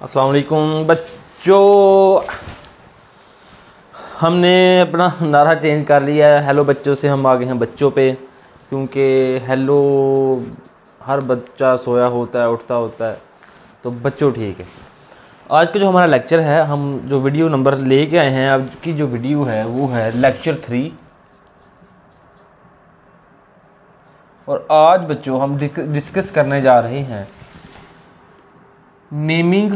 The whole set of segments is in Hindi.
अस्सलाम वालेकुम बच्चों। हमने अपना नारा चेंज कर लिया है। हेलो बच्चों से हम आ गए हैं बच्चों पे, क्योंकि हेलो हर बच्चा सोया होता है, उठता होता है, तो बच्चों ठीक है। आज का जो हमारा लेक्चर है, हम जो वीडियो नंबर लेके आए हैं, आज की जो वीडियो है वो है लेक्चर 3। और आज बच्चों हम डिस्कस करने जा रहे हैं naming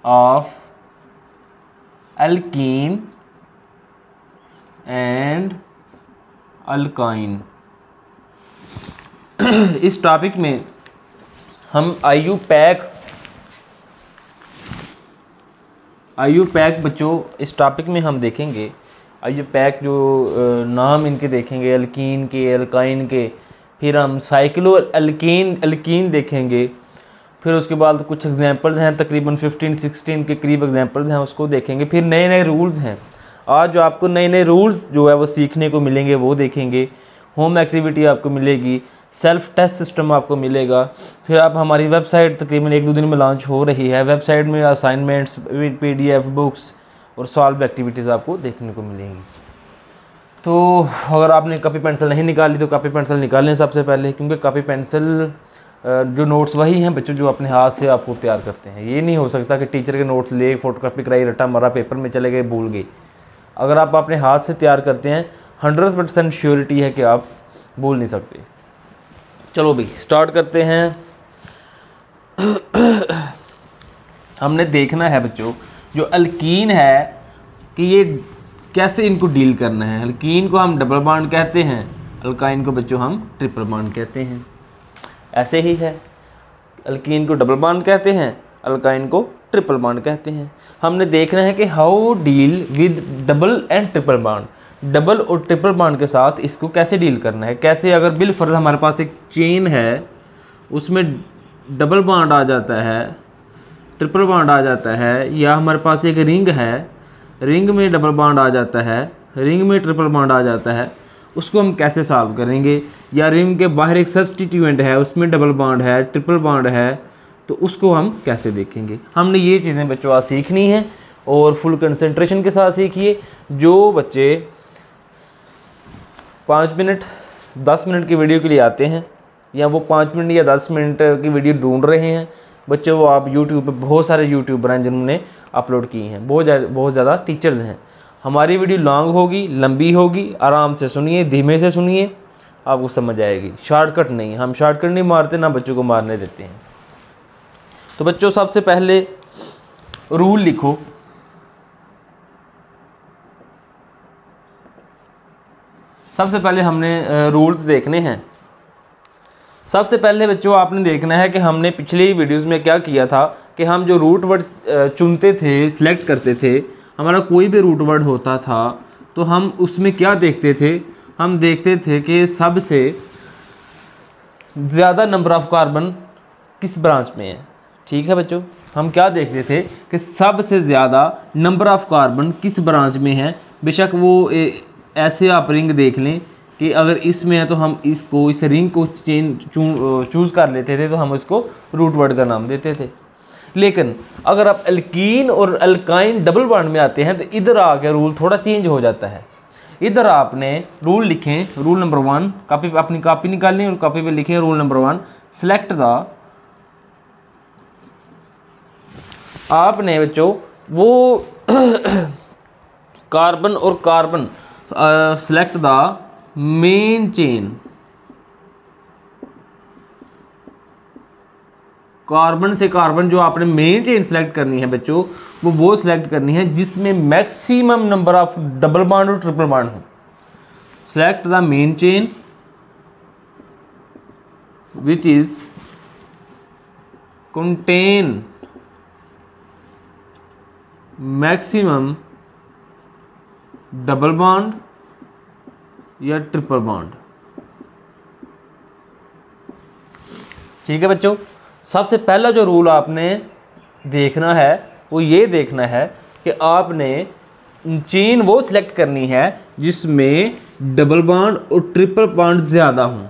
of alkyne and alkyne. इस टॉपिक में हम IUPAC बच्चों, इस टॉपिक में हम देखेंगे IUPAC जो नाम इनके देखेंगे, अल्कीन के, अल्काइन के, फिर हम साइक्लो अल्कीन देखेंगे, फिर उसके बाद कुछ एग्जांपल्स हैं, तकरीबन 15-16 के करीब एग्जांपल्स हैं, उसको देखेंगे। फिर नए नए रूल्स हैं। आज जो आपको नए नए रूल्स जो है वो सीखने को मिलेंगे वो देखेंगे। होम एक्टिविटी आपको मिलेगी, सेल्फ टेस्ट सिस्टम आपको मिलेगा। फिर आप हमारी वेबसाइट तकरीबन 1-2 दिन में लॉन्च हो रही है। वेबसाइट में असाइनमेंट्स, PDF बुक्स और सॉल्व एक्टिविटीज़ आपको देखने को मिलेंगी। तो अगर आपने कॉपी पेंसिल नहीं निकाली तो कॉपी पेंसिल निकाल लें सबसे पहले, क्योंकि कॉपी पेंसिल जो नोट्स वही हैं बच्चों जो अपने हाथ से आपको तैयार करते हैं। ये नहीं हो सकता कि टीचर के नोट्स ले, फोटोकॉपी कराई, रट्टा मारा, पेपर में चले गए, भूल गए। अगर आप अपने हाथ से तैयार करते हैं 100% श्योरिटी है कि आप भूल नहीं सकते। चलो भाई स्टार्ट करते हैं। हमने देखना है बच्चों जो अल्कीन है कि ये कैसे इनको डील करना है। अल्कीन को हम डबल बॉन्ड कहते हैं, अल्काइन को बच्चों हम ट्रिपल बॉन्ड कहते हैं। ऐसे ही है, अल्कीन को डबल बॉन्ड कहते हैं, अल्काइन को ट्रिपल बॉन्ड कहते हैं। हमने देखना है कि how deal with double and triple bond. Double और ट्रिपल बॉन्ड के साथ इसको कैसे डील करना है। कैसे, अगर बिलफर्ज हमारे पास एक चेन है, उसमें डबल बॉन्ड आ जाता है, ट्रिपल बॉन्ड आ जाता है, या हमारे पास एक रिंग है, रिंग में डबल बॉन्ड आ जाता है, रिंग में ट्रिपल बॉन्ड आ जाता है, उसको हम कैसे सॉल्व करेंगे। या रिंग के बाहर एक सब्स्टिट्यूएंट है, उसमें डबल बॉन्ड है, ट्रिपल बॉन्ड है, तो उसको हम कैसे देखेंगे। हमने ये चीज़ें बच्चों आज सीखनी है और फुल कंसंट्रेशन के साथ सीखिए। जो बच्चे 5 मिनट 10 मिनट की वीडियो के लिए आते हैं, या वो 5 मिनट या 10 मिनट की वीडियो ढूंढ रहे हैं बच्चों, वो आप यूट्यूब पे बहुत सारे यूट्यूबर हैं जिन्होंने अपलोड की हैं, बहुत ज़्यादा टीचर्स हैं। हमारी वीडियो लॉन्ग होगी, लंबी होगी, आराम से सुनिए, धीमे से सुनिए, आपको समझ आएगी। शॉर्टकट नहीं, हम शॉर्टकट नहीं मारते, ना बच्चों को मारने देते हैं। तो बच्चों सबसे पहले रूल लिखो। सबसे पहले हमने रूल्स देखने हैं। सबसे पहले बच्चों आपने देखना है कि हमने पिछली वीडियोस में क्या किया था कि हम जो रूट वर्ड चुनते थे, सिलेक्ट करते थे, हमारा कोई भी रूट वर्ड होता था तो हम उसमें क्या देखते थे, हम देखते थे कि सबसे ज़्यादा नंबर ऑफ़ कार्बन किस ब्रांच में है। ठीक है बच्चों, हम क्या देखते थे कि सबसे ज़्यादा नंबर ऑफ़ कार्बन किस ब्रांच में है। बेशक वो ऐसे आप रिंग देख लें कि अगर इसमें है तो हम इसको, इस रिंग को चूज़ कर लेते थे, तो हम इसको रूट वर्ड का नाम देते थे। लेकिन अगर आप अल्कीन और अल्काइन डबल बॉन्ड में आते हैं तो इधर आके रूल थोड़ा चेंज हो जाता है। इधर आपने रूल लिखें, रूल नंबर 1, अपनी कॉपी निकालें और कॉपी पे लिखें रूल नंबर 1, सिलेक्ट द, आपने बच्चों वो कार्बन और carbon select the main chain, carbon से कार्बन जो आपने मेन चेन सेलेक्ट करनी है बच्चों, वो सिलेक्ट करनी है जिसमें maximum number of double bond और ट्रिपल बॉन्ड हो। Select the main chain which is contain maximum double bond या ट्रिपल बॉन्ड। ठीक है बच्चों, सबसे पहला जो रूल आपने देखना है वो ये देखना है कि आपने चेन वो सिलेक्ट करनी है जिसमें डबल बॉन्ड और ट्रिपल बॉन्ड ज़्यादा हों।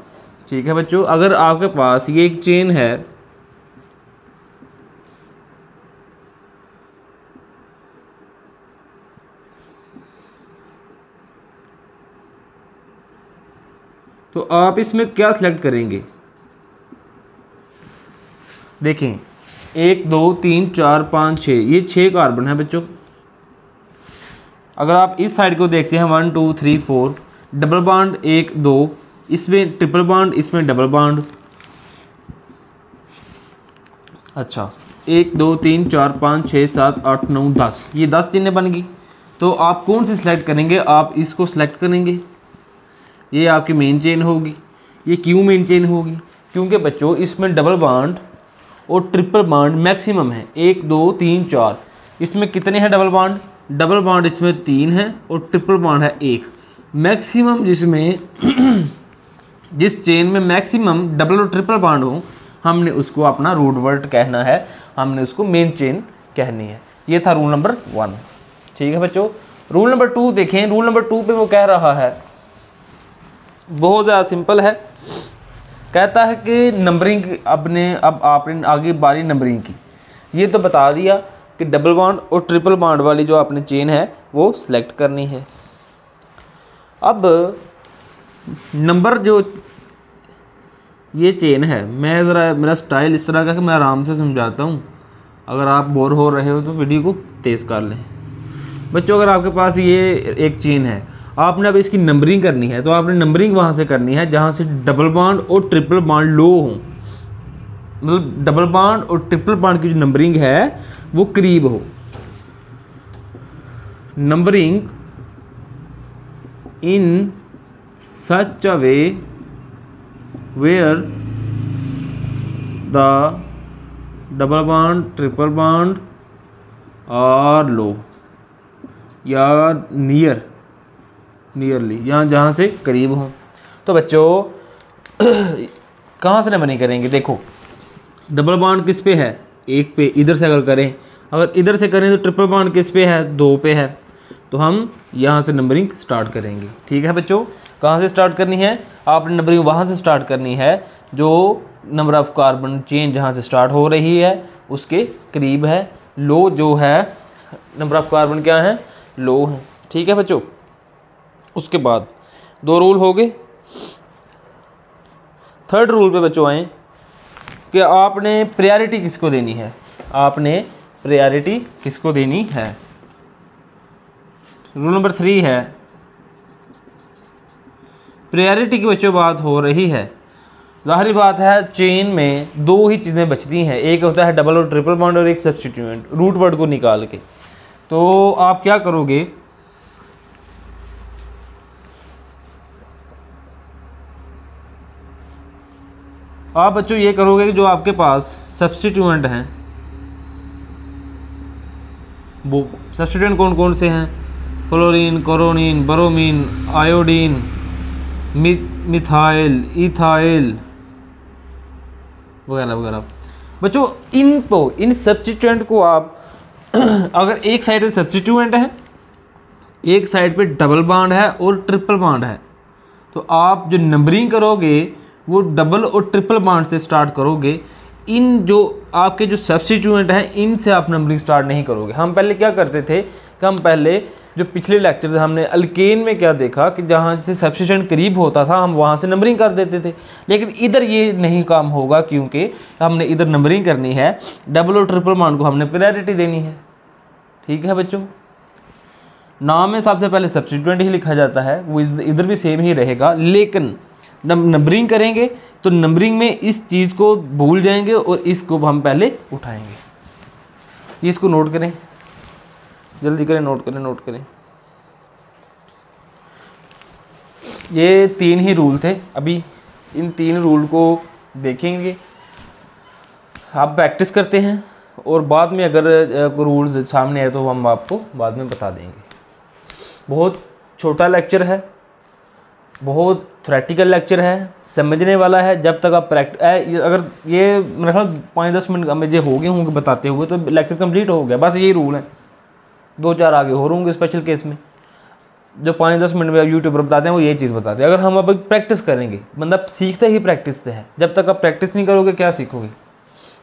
ठीक है बच्चों, अगर आपके पास ये एक चेन है, तो आप इसमें क्या सिलेक्ट करेंगे? देखें 1 2 3 4 5 6, ये 6 कार्बन है बच्चों। अगर आप इस साइड को देखते हैं 1 2 3 4, डबल बॉन्ड 1 2, इसमें ट्रिपल बॉन्ड, इसमें डबल बॉन्ड। अच्छा 1 2 3 4 5 6 7 8 9 10, ये 10 चेनें बन गई। तो आप कौन सी सिलेक्ट करेंगे? आप इसको सिलेक्ट करेंगे, ये आपकी मेन चेन होगी। ये क्यों मेन चेन होगी? क्योंकि बच्चों इसमें डबल बॉन्ड और ट्रिपल बॉन्ड मैक्सिमम है 1 2 3 4। इसमें कितने हैं डबल बॉन्ड? डबल बॉन्ड इसमें 3 है और ट्रिपल बॉन्ड है 1। मैक्सिमम जिसमें जिस चेन में मैक्सिमम डबल और ट्रिपल बॉन्ड हो, हमने उसको अपना रूट वर्ड कहना है, हमने उसको मेन चेन कहनी है। ये था रूल नंबर 1। ठीक है बच्चों। रूल नंबर 2 देखें। रूल नंबर 2 पे वो कह रहा है, बहुत ज़्यादा सिंपल है। कहता है कि नंबरिंग अब आपने आगे बारी नंबरिंग की। ये तो बता दिया कि डबल बॉन्ड और ट्रिपल बॉन्ड वाली जो आपने चेन है वो सिलेक्ट करनी है। अब नंबर जो ये चेन है, मैं ज़रा मेरा स्टाइल इस तरह का कि मैं आराम से समझाता हूँ। अगर आप बोर हो रहे हो तो वीडियो को तेज़ कर लें। बच्चों अगर आपके पास ये एक चेन है, आपने अब इसकी नंबरिंग करनी है, तो आपने नंबरिंग वहाँ से करनी है जहाँ से डबल बॉन्ड और ट्रिपल बॉन्ड लो हो। मतलब डबल बॉन्ड और ट्रिपल बॉन्ड की जो नंबरिंग है वो करीब हो। Numbering in such a way where the double bond triple bond are low या नियरली, यहाँ जहाँ से करीब हों। तो बच्चों कहाँ से नंबरिंग करेंगे? देखो डबल बॉन्ड किस पे है? 1 पे। इधर से अगर करें, अगर इधर से करें तो ट्रिपल बॉन्ड किस पे है? 2 पे है। तो हम यहाँ से नंबरिंग स्टार्ट करेंगे। ठीक है बच्चों। कहाँ से स्टार्ट करनी है? आपने नंबरिंग वहाँ से स्टार्ट करनी है जो नंबर ऑफ़ कार्बन चेन जहाँ से स्टार्ट हो रही है उसके करीब है। लो जो है नंबर ऑफ़ कार्बन क्या है? लो है। ठीक है बच्चों। उसके बाद 2 रूल हो गए। थर्ड रूल पे बच्चों आए कि आपने प्रायोरिटी किसको देनी है? आपने प्रायोरिटी किसको देनी है? रूल नंबर 3 है, प्रायोरिटी की बच्चों बात हो रही है। ज़ाहिर बात है चेन में 2 ही चीज़ें बचती हैं, एक होता है डबल और ट्रिपल बॉन्ड और एक सब्स्टिट्यूएंट, रूट वर्ड को निकाल के। तो आप क्या करोगे? आप बच्चों ये करोगे कि जो आपके पास सब्स्टिट्यूएंट हैं, वो सब्स्टिट्यूएंट कौन कौन से हैं? Fluorine, chlorine, bromine, iodine, methyl, ethyl वगैरह वगैरह। बच्चों इन सब्स्टिट्यूएंट को आप अगर एक साइड पे सब्स्टिट्यूएंट है, एक साइड पे डबल बॉन्ड है और ट्रिपल बॉन्ड है, तो आप जो नंबरिंग करोगे वो डबल और ट्रिपल बॉन्ड से स्टार्ट करोगे। इन जो आपके जो सब्स्टिट्यूएंट हैं इनसे आप नंबरिंग स्टार्ट नहीं करोगे। हम पहले क्या करते थे कि हम पहले जो पिछले लेक्चर से हमने अल्केन में क्या देखा कि जहाँ से सब्स्टिट्यूएंट करीब होता था हम वहाँ से नंबरिंग कर देते थे। लेकिन इधर ये नहीं काम होगा क्योंकि हमने इधर नंबरिंग करनी है, डबल और ट्रिपल बॉन्ड को हमने प्रायोरिटी देनी है। ठीक है बच्चों। नाम में सबसे पहले सब्स्टिट्यूएंट ही लिखा जाता है, वो इधर भी सेम ही रहेगा, लेकिन नंबरिंग करेंगे तो नंबरिंग में इस चीज़ को भूल जाएंगे और इसको हम पहले उठाएंगे। इसको नोट करें, जल्दी करें, नोट करें। ये 3 ही रूल थे। अभी इन 3 रूल को देखेंगे, आप प्रैक्टिस करते हैं और बाद में अगर रूल्स सामने आए तो हम आपको बाद में बता देंगे। बहुत छोटा लेक्चर है, बहुत थ्योरेटिकल लेक्चर है, समझने वाला है। जब तक आप अगर ये मेरे ख्याल 5-10 मिनट मुझे हो गए होंगे बताते हुए तो लेक्चर कंप्लीट हो गया। बस यही रूल है, 2-4 आगे हो होंगे स्पेशल केस में। जो 5-10 मिनट में यूट्यूब पर बताते हैं वो ये चीज़ बताते हैं। अगर हम अब प्रैक्टिस करेंगे, बंदा सीखता ही प्रैक्टिस से है। जब तक आप प्रैक्टिस नहीं करोगे क्या सीखोगे?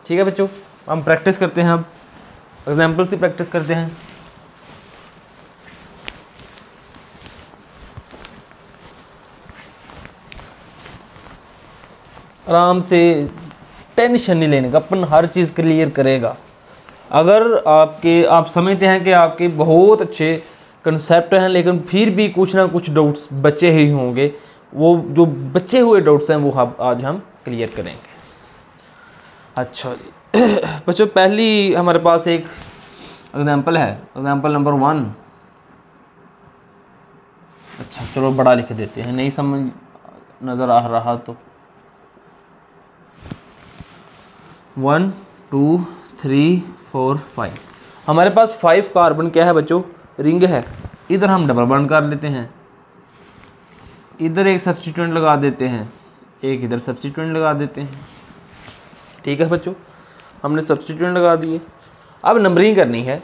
ठीक है बच्चों, हम प्रैक्टिस करते हैं। अब एग्जाम्पल से प्रैक्टिस करते हैं। आराम से, टेंशन नहीं लेने का, अपन हर चीज़ क्लियर करेगा। अगर आप समझते हैं कि आपके बहुत अच्छे कंसेप्ट हैं लेकिन फिर भी कुछ ना कुछ डाउट्स बचे ही होंगे, वो जो बचे हुए डाउट्स हैं वो आज हम क्लियर करेंगे। अच्छा जी बच्चों, पहली हमारे पास एक एग्जांपल है, एग्जांपल नंबर 1। अच्छा चलो बड़ा लिख देते हैं, नहीं समझ नज़र आ रहा तो 1 2 3 4 5। हमारे पास 5 कार्बन क्या है बच्चों, रिंग है। इधर हम डबल बॉन्ड कर लेते हैं, इधर एक सब्स्टिट्यूएंट लगा देते हैं, एक इधर सब्स्टिट्यूएंट लगा देते हैं। ठीक है बच्चों, हमने सब्स्टिट्यूएंट लगा दिए। अब नंबरिंग करनी है,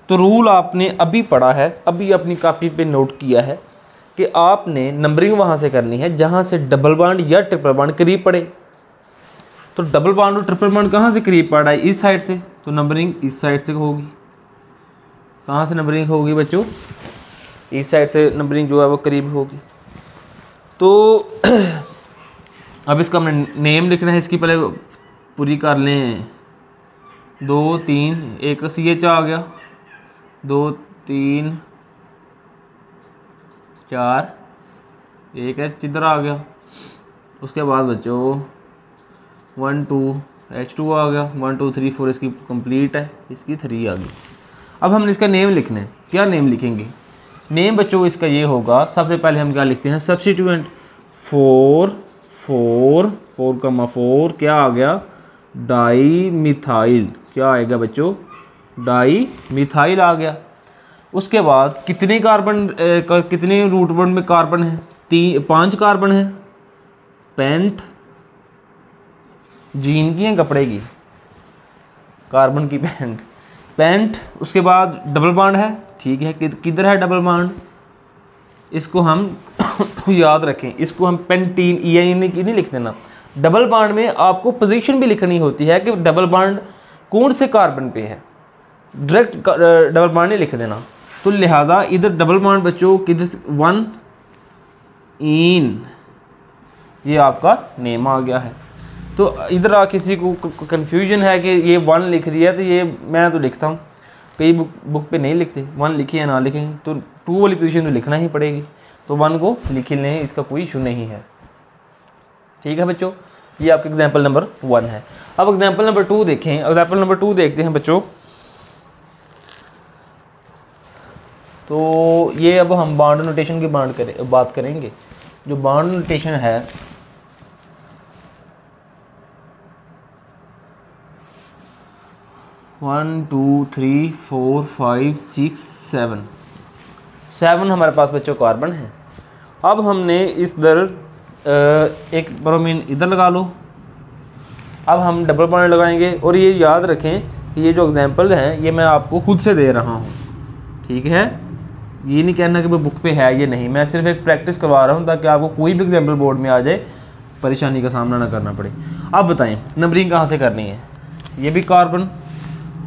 तो रूल आपने अभी पढ़ा है, अभी अपनी कॉपी पे नोट किया है कि आपने नंबरिंग वहाँ से करनी है जहाँ से डबल बॉन्ड या ट्रिपल बॉन्ड करीब पड़े। तो डबल बॉन्ड और ट्रिपल बॉन्ड कहाँ से करीब पड़ा है, इस साइड से, तो नंबरिंग इस साइड से होगी। कहाँ से नंबरिंग होगी बच्चों, इस साइड से नंबरिंग जो है वो करीब होगी। तो अब इसका हमने नेम लिखना है, इसकी पहले पूरी कर लें। 2 3 एक CH आ गया, 2 3 4 एक H इधर आ गया। उसके बाद बच्चों 1 2 H2 आ गया, 1 2 3 4 इसकी कंप्लीट है, इसकी 3 आ गई। अब हमने इसका नेम लिखना है, क्या नेम लिखेंगे। नेम बच्चों इसका ये होगा, सबसे पहले हम क्या लिखते हैं, सब्स्टिट्यूएंट 4 4 4 क्या आ गया, डाई मिथाइल। क्या आएगा बच्चों, डाई मिथाइल आ गया। उसके बाद कितने कार्बन कितने रूट बॉन्ड में कार्बन है, 5 कार्बन है। पेंट जीन की है, कपड़े की, कार्बन की पेंट। उसके बाद डबल बॉन्ड है, ठीक है, किधर है डबल बॉन्ड, इसको हम याद रखें, इसको हम पेंटीन नहीं लिख देना। डबल बॉन्ड में आपको पोजीशन भी लिखनी होती है कि डबल बॉन्ड कौन से कार्बन पे है, डायरेक्ट डबल बॉन्ड नहीं लिख देना। तो लिहाजा इधर डबल बॉन्ड बच्चों किधर, 1 इन, ये आपका नेम आ गया है। तो इधर किसी को कन्फ्यूजन है कि ये 1 लिख दिया, तो ये मैं तो लिखता हूँ, कई बुक पे नहीं लिखते, 1 लिखिए या ना लिखें, तो 2 वाली पोजीशन तो लिखना ही पड़ेगी, तो 1 को लिख लें, इसका कोई इशू नहीं है। ठीक है बच्चों, ये आपका एग्जाम्पल नंबर 1 है। अब एग्जाम्पल नंबर 2 देखें, एग्जाम्पल नंबर 2 देखते हैं बच्चों। तो ये अब हम बॉन्ड नोटेशन की बात करेंगे। जो बॉन्ड नोटेशन है, वन टू थ्री फोर 5 6 7 हमारे पास बच्चों कार्बन है। अब हमने इस दर एक ब्रोमीन इधर लगा लो। अब हम डबल बॉन्ड लगाएंगे, और ये याद रखें कि ये जो एग्जांपल हैं ये मैं आपको खुद से दे रहा हूँ, ठीक है। ये नहीं कहना कि वो बुक पे है, ये नहीं, मैं सिर्फ एक प्रैक्टिस करवा रहा हूँ ताकि आपको कोई भी एग्जाम्पल बोर्ड में आ जाए परेशानी का सामना ना करना पड़े। अब बताएं नंबरिंग कहाँ से करनी है। ये भी carbon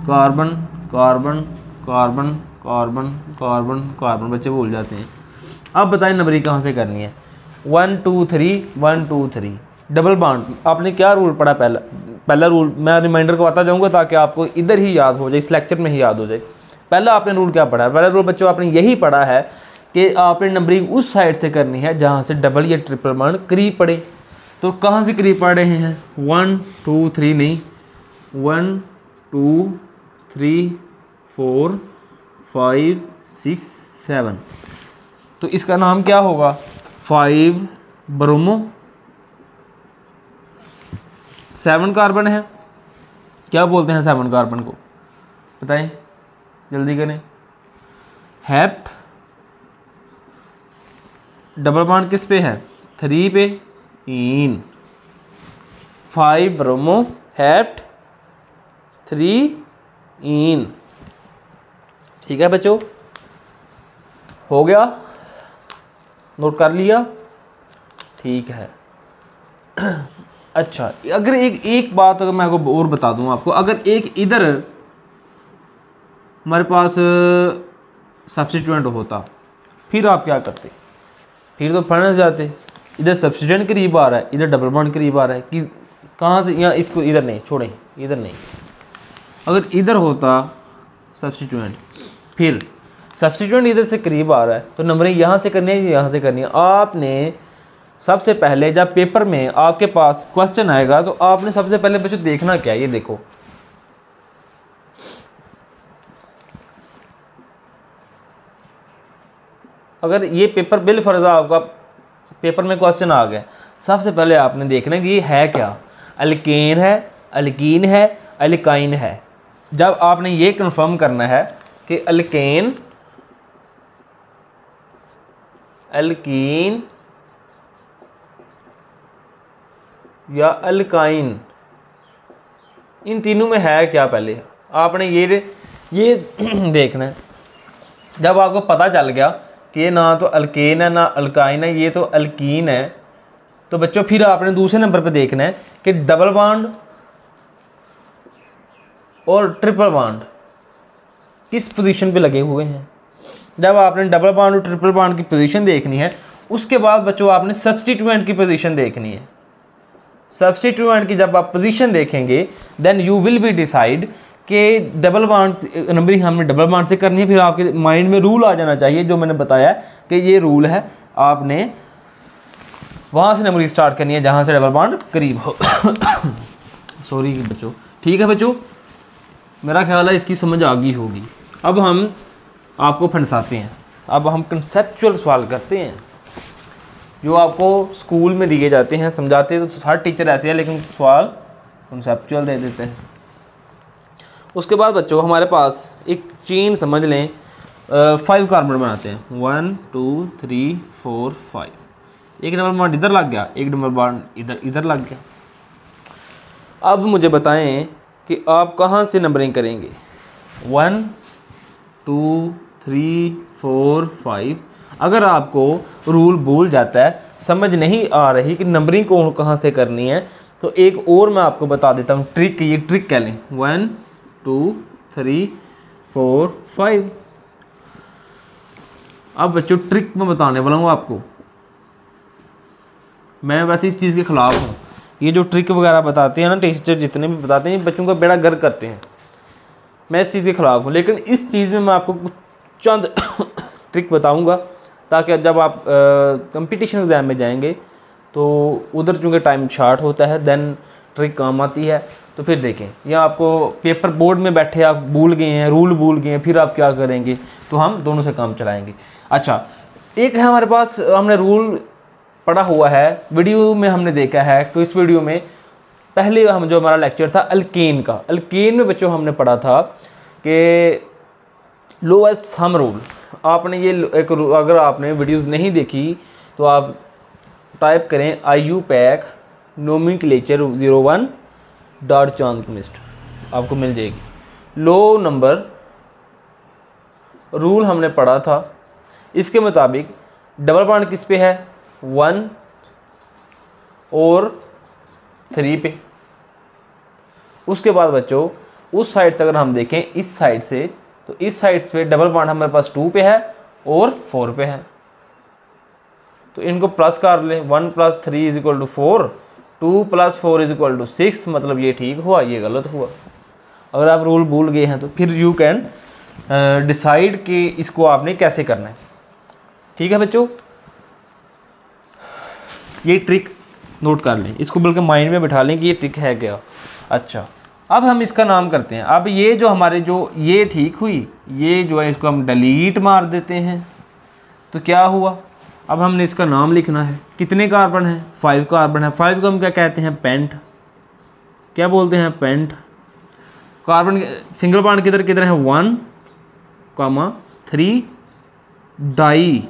carbon carbon carbon carbon carbon carbon, बच्चे भूल जाते हैं। अब बताएं नंबरिंग कहाँ से करनी है। 1 2 3 1 2 3 डबल बॉन्ड। आपने क्या रूल पढ़ा, पहला रूल मैं रिमाइंडर को आता जाऊँगा ताकि आपको इधर ही याद हो जाए, इस लेक्चर में ही याद हो जाए। पहला आपने रूल क्या पढ़ा है, पहला रूल बच्चों आपने यही पढ़ा है कि आपने नंबरिंग उस साइड से करनी है जहाँ से डबल या ट्रिपल बॉन्ड करीब पड़े। तो कहाँ से करीब पड़ रहे हैं, 1 2 3 नहीं, 1 2 3 4 5 6 7। तो इसका नाम क्या होगा, 5 ब्रोमो। 7 कार्बन है, क्या बोलते हैं 7 कार्बन को, बताएं जल्दी करें। हेप्ट, डबल बॉन्ड किस पे है, 3 पे, इन। 5 ब्रोमो हेप्ट 3 इन। ठीक है बच्चों, हो गया, नोट कर लिया, ठीक है। अच्छा, अगर एक बात अगर मैं आपको और बता दूं आपको, अगर एक इधर हमारे पास सब्स्टिट्यूएंट होता, फिर आप क्या करते, फिर तो फंस जाते। इधर सब्स्टिट्यूएंट करीब आ रहा है, इधर डबल बॉन्ड करीब आ रहा है, कि कहाँ से, यहाँ इसको इधर नहीं छोड़ें, इधर नहीं, अगर इधर होता सब्स्टिट्यूएंट, फिर सब्स्टिट्यूएंट इधर से करीब आ रहा है तो नंबरिंग यहाँ से करनी है, यहाँ से करनी है। आपने सबसे पहले जब पेपर में आपके पास क्वेश्चन आएगा तो आपने सबसे पहले बच्चों देखना क्या है, ये देखो, अगर ये पेपर बिल फर्जा आपका पेपर में क्वेश्चन आ गया, सबसे पहले आपने देखना है कि ये है क्या, अल्केन है, अल्कीन है, अल्काइन है। जब आपने ये कंफर्म करना है कि अल्केन, अल्कीन या अल्काइन, इन तीनों में है क्या, पहले आपने ये देखना है। जब आपको पता चल गया कि ये ना तो अल्केन है ना अल्काइन है, ये तो अल्कीन है, तो बच्चों फिर आपने दूसरे नंबर पे देखना है कि डबल बॉन्ड और ट्रिपल बॉन्ड किस पोजीशन पे लगे हुए हैं। जब आपने डबल बॉन्ड और ट्रिपल बॉन्ड की पोजीशन देखनी है, उसके बाद बच्चों आपने सब्स्टिट्यूएंट की पोजीशन देखनी है। सब्स्टिट्यूएंट की जब आप पोजीशन देखेंगे then you will be decide कि डबल बॉन्ड नंबरिंग हमने डबल बॉन्ड से करनी है। फिर आपके माइंड में रूल आ जाना चाहिए जो मैंने बताया कि ये रूल है, आपने वहाँ से नंबरिंग स्टार्ट करनी है जहाँ से डबल बॉन्ड करीब हो। सॉरी बच्चों, ठीक है बच्चों, मेरा ख्याल है इसकी समझ आ गई होगी। अब हम आपको फंसाते हैं, अब हम कंसेप्चुअल सवाल करते हैं जो आपको स्कूल में दिए जाते हैं, समझाते तो हर टीचर ऐसे है, लेकिन सवाल कंसेप्चुअल दे देते हैं। उसके बाद बच्चों हमारे पास एक चेन समझ लें, 5 कार्बन बनाते हैं, 1 2 3 4 5। एक नंबर बॉन्ड इधर लग गया, एक नंबर बॉन्ड इधर लग गया। अब मुझे बताएं कि आप कहाँ से नंबरिंग करेंगे, 1 2 3 4 5। अगर आपको रूल भूल जाता है, समझ नहीं आ रही कि नंबरिंग को कहाँ से करनी है, तो एक और मैं आपको बता देता हूँ ट्रिक, ये ट्रिक कह लें, 1 2 3 4 5। अब बच्चों ट्रिक मैं बताने वाला हूँ आपको, मैं वैसे इस चीज़ के ख़िलाफ़ हूँ। ये जो ट्रिक वगैरह बताते हैं ना टीचर, जितने भी बताते हैं, बच्चों का बेड़ा गर्क करते हैं। मैं इस चीज़ के ख़िलाफ़ हूँ, लेकिन इस चीज़ में मैं आपको कुछ चंद ट्रिक बताऊँगा ताकि जब आप कंपटीशन एग्ज़ाम में जाएंगे तो उधर चूँकि टाइम शार्ट होता है, देन ट्रिक काम आती है। तो फिर देखें, या आपको पेपर बोर्ड में बैठे आप भूल गए हैं, रूल भूल गए हैं, फिर आप क्या करेंगे, तो हम दोनों से काम चलाएंगे। अच्छा, एक है हमारे पास, हमने रूल पढ़ा हुआ है, वीडियो में हमने देखा है। तो इस वीडियो में पहले हम जो हमारा लेक्चर था अल्केन का, अल्केन में बच्चों हमने पढ़ा था कि लोएस्ट सम रूल। आपने ये एक, अगर आपने वीडियोस नहीं देखी तो आप टाइप करें IUPAC नोमेनक्लेचर 01 .चांदकमिस्ट, आपको मिल जाएगी। लो नंबर रूल हमने पढ़ा था, इसके मुताबिक डबल बॉन्ड किस पे है, 1 और 3 पे। उसके बाद बच्चों उस साइड से अगर हम देखें, इस साइड से, तो इस साइड पे डबल बॉन्ड हमारे पास 2 पे है और 4 पे है। तो इनको प्लस कर लें, 1 + 3 = 4, 2 + 4 = 6। मतलब ये ठीक हुआ, ये गलत हुआ। अगर आप रूल भूल गए हैं तो फिर यू कैन डिसाइड कि इसको आपने कैसे करना है। ठीक है बच्चों, ये ट्रिक नोट कर लें, इसको बल्कि माइंड में बिठा लें कि ये ट्रिक है क्या। अच्छा, अब हम इसका नाम करते हैं। अब ये जो हमारे जो ये ठीक हुई, ये जो है इसको हम डिलीट मार देते हैं। तो क्या हुआ, अब हमने इसका नाम लिखना है। कितने कार्बन है, 5 कार्बन है। 5 को हम क्या कहते हैं, पेंट। क्या बोलते हैं, पेंट। कार्बन सिंगल बॉन्ड किधर किधर है, 1, 3 डाई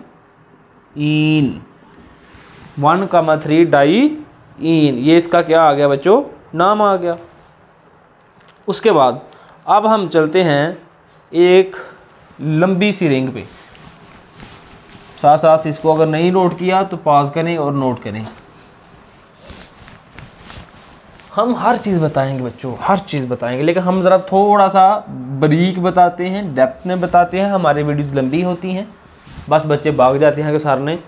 इन, 1, 3 डाई इन। ये इसका क्या आ गया बच्चों, नाम आ गया। उसके बाद अब हम चलते हैं एक लंबी सी रिंग पे। साथ साथ इसको अगर नहीं नोट किया तो पॉज करें और नोट करें। हम हर चीज़ बताएंगे बच्चों, हर चीज़ बताएंगे, लेकिन हम ज़रा थोड़ा सा बारीक बताते हैं, डेप्थ में बताते हैं। हमारी वीडियोज़ लंबी होती हैं, बस बच्चे भाग जाते हैं कि सर ने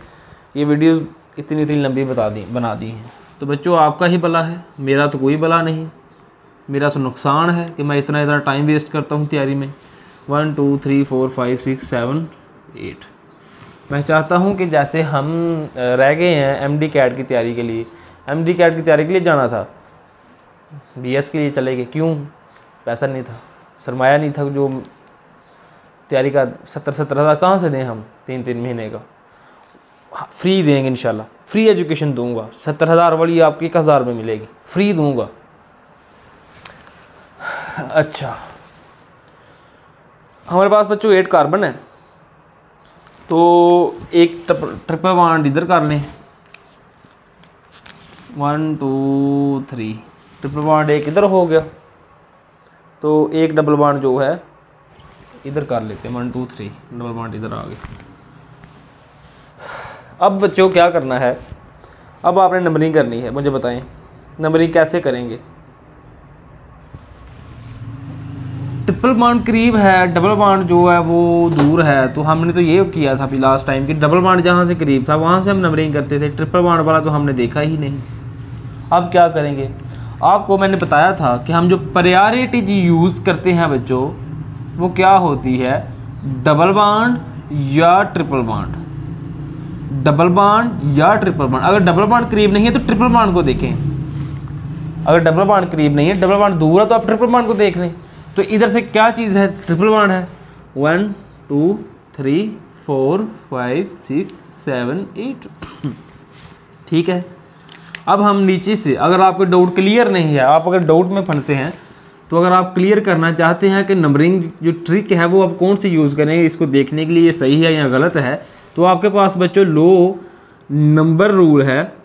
ये वीडियोज़ इतनी लंबी बना दी हैं। तो बच्चों आपका ही भला है, मेरा तो कोई भला नहीं। मेरा तो नुकसान है कि मैं इतना टाइम वेस्ट करता हूँ तैयारी में। 1 2 3 4 5 6 7 8। मैं चाहता हूँ कि जैसे हम रह गए हैं MD कैट की तैयारी के लिए, MD कैट की तैयारी के लिए जाना था, BS के लिए चले गए, क्यों? पैसा नहीं था, सरमाया नहीं था। जो तैयारी का 70-70 हज़ार कहाँ से दें हम 3-3 महीने का? फ्री देंगे इंशाल्लाह, फ्री एजुकेशन दूंगा। 70 हज़ार वाली आपकी 1 हज़ार में मिलेगी, फ्री दूंगा। अच्छा, हमारे पास बच्चों 8 कार्बन है, तो एक ट्रिपल बॉन्ड इधर कर लें। 1 2 3 ट्रिपल बॉन्ड एक इधर हो गया, तो एक डबल बॉन्ड जो है इधर कर लेते हैं। 1 2 3 डबल बॉन्ड इधर आ गए। अब बच्चों क्या करना है, अब आपने नंबरिंग करनी है। मुझे बताएं नंबरिंग कैसे करेंगे? ट्रिपल बॉन्ड करीब है, डबल बॉन्ड जो है वो दूर है। तो हमने तो ये किया था अभी लास्ट टाइम कि डबल बॉन्ड जहाँ से करीब था वहाँ से हम नंबरिंग करते थे, ट्रिपल बॉन्ड वाला तो हमने देखा ही नहीं। अब क्या करेंगे? आपको मैंने बताया था कि हम जो प्रायोरिटी यूज़ करते हैं बच्चों, वो क्या होती है? डबल बॉन्ड या ट्रिपल बॉन्ड, डबल बॉन्ड या ट्रिपल बॉन्ड। अगर डबल बॉन्ड करीब नहीं है तो ट्रिपल बॉन्ड को देखें, अगर डबल बॉन्ड करीब नहीं है, डबल बॉन्ड दूर है, तो आप ट्रिपल बॉन्ड को देख लें। तो इधर से क्या चीज़ है? ट्रिपल बॉन्ड है। 1 2 3 4 5 6 7 8 ठीक है। अब हम नीचे से, अगर आपको डाउट क्लियर नहीं है, आप अगर डाउट में फंसे हैं, तो अगर आप क्लियर करना चाहते हैं कि नंबरिंग जो ट्रिक है वो आप कौन सी यूज़ करेंगे इसको देखने के लिए ये सही है या गलत है, तो आपके पास बच्चों लो नंबर रूल है।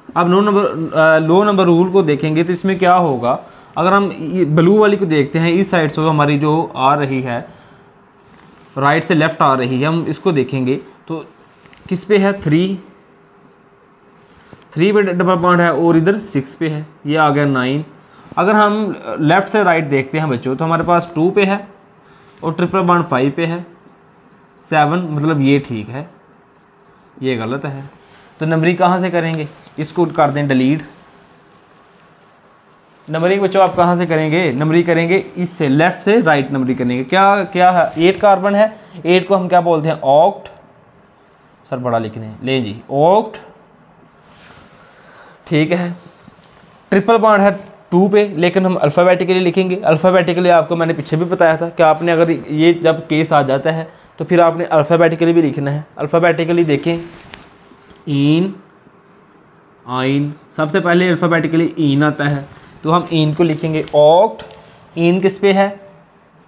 अब लो नंबर रूल को देखेंगे तो इसमें क्या होगा? अगर हम ब्लू वाली को देखते हैं, इस साइड से हमारी जो आ रही है, राइट से लेफ्ट आ रही है, हम इसको देखेंगे तो किस पे है? 3 पे डबल बॉन्ड है और इधर 6 पे है, ये आ गया 9। अगर हम लेफ्ट से राइट देखते हैं बच्चों तो हमारे पास 2 पे है और ट्रिपल बॉन्ड 5 पे है। 7 मतलब ये ठीक है, ये गलत है। तो नंबरिंग कहाँ से करेंगे? इसको कर दें डिलीट। नंबरिंग बच्चों आप कहाँ से करेंगे? नंबरिंग करेंगे इससे, लेफ्ट से राइट नंबरिंग करेंगे। क्या क्या है? 8 कार्बन है, 8 को हम क्या बोलते हैं? ऑक्ट। सर बड़ा लिखने ले जी, ऑक्ट, ठीक है। ट्रिपल बॉन्ड है 2 पे, लेकिन हम अल्फ़ाबेटिकली लिखेंगे। अल्फ़ाबेटिकली आपको मैंने पीछे भी बताया था कि आपने अगर ये जब केस आ जाता है तो फिर आपने अल्फ़ाबेटिकली भी लिखना है। अल्फ़ाबेटिकली देखें, इन, आइन, सबसे पहले अल्फ़ाबेटिकली इन आता है, तो हम इन को लिखेंगे ऑक्ट। इन किस पे है?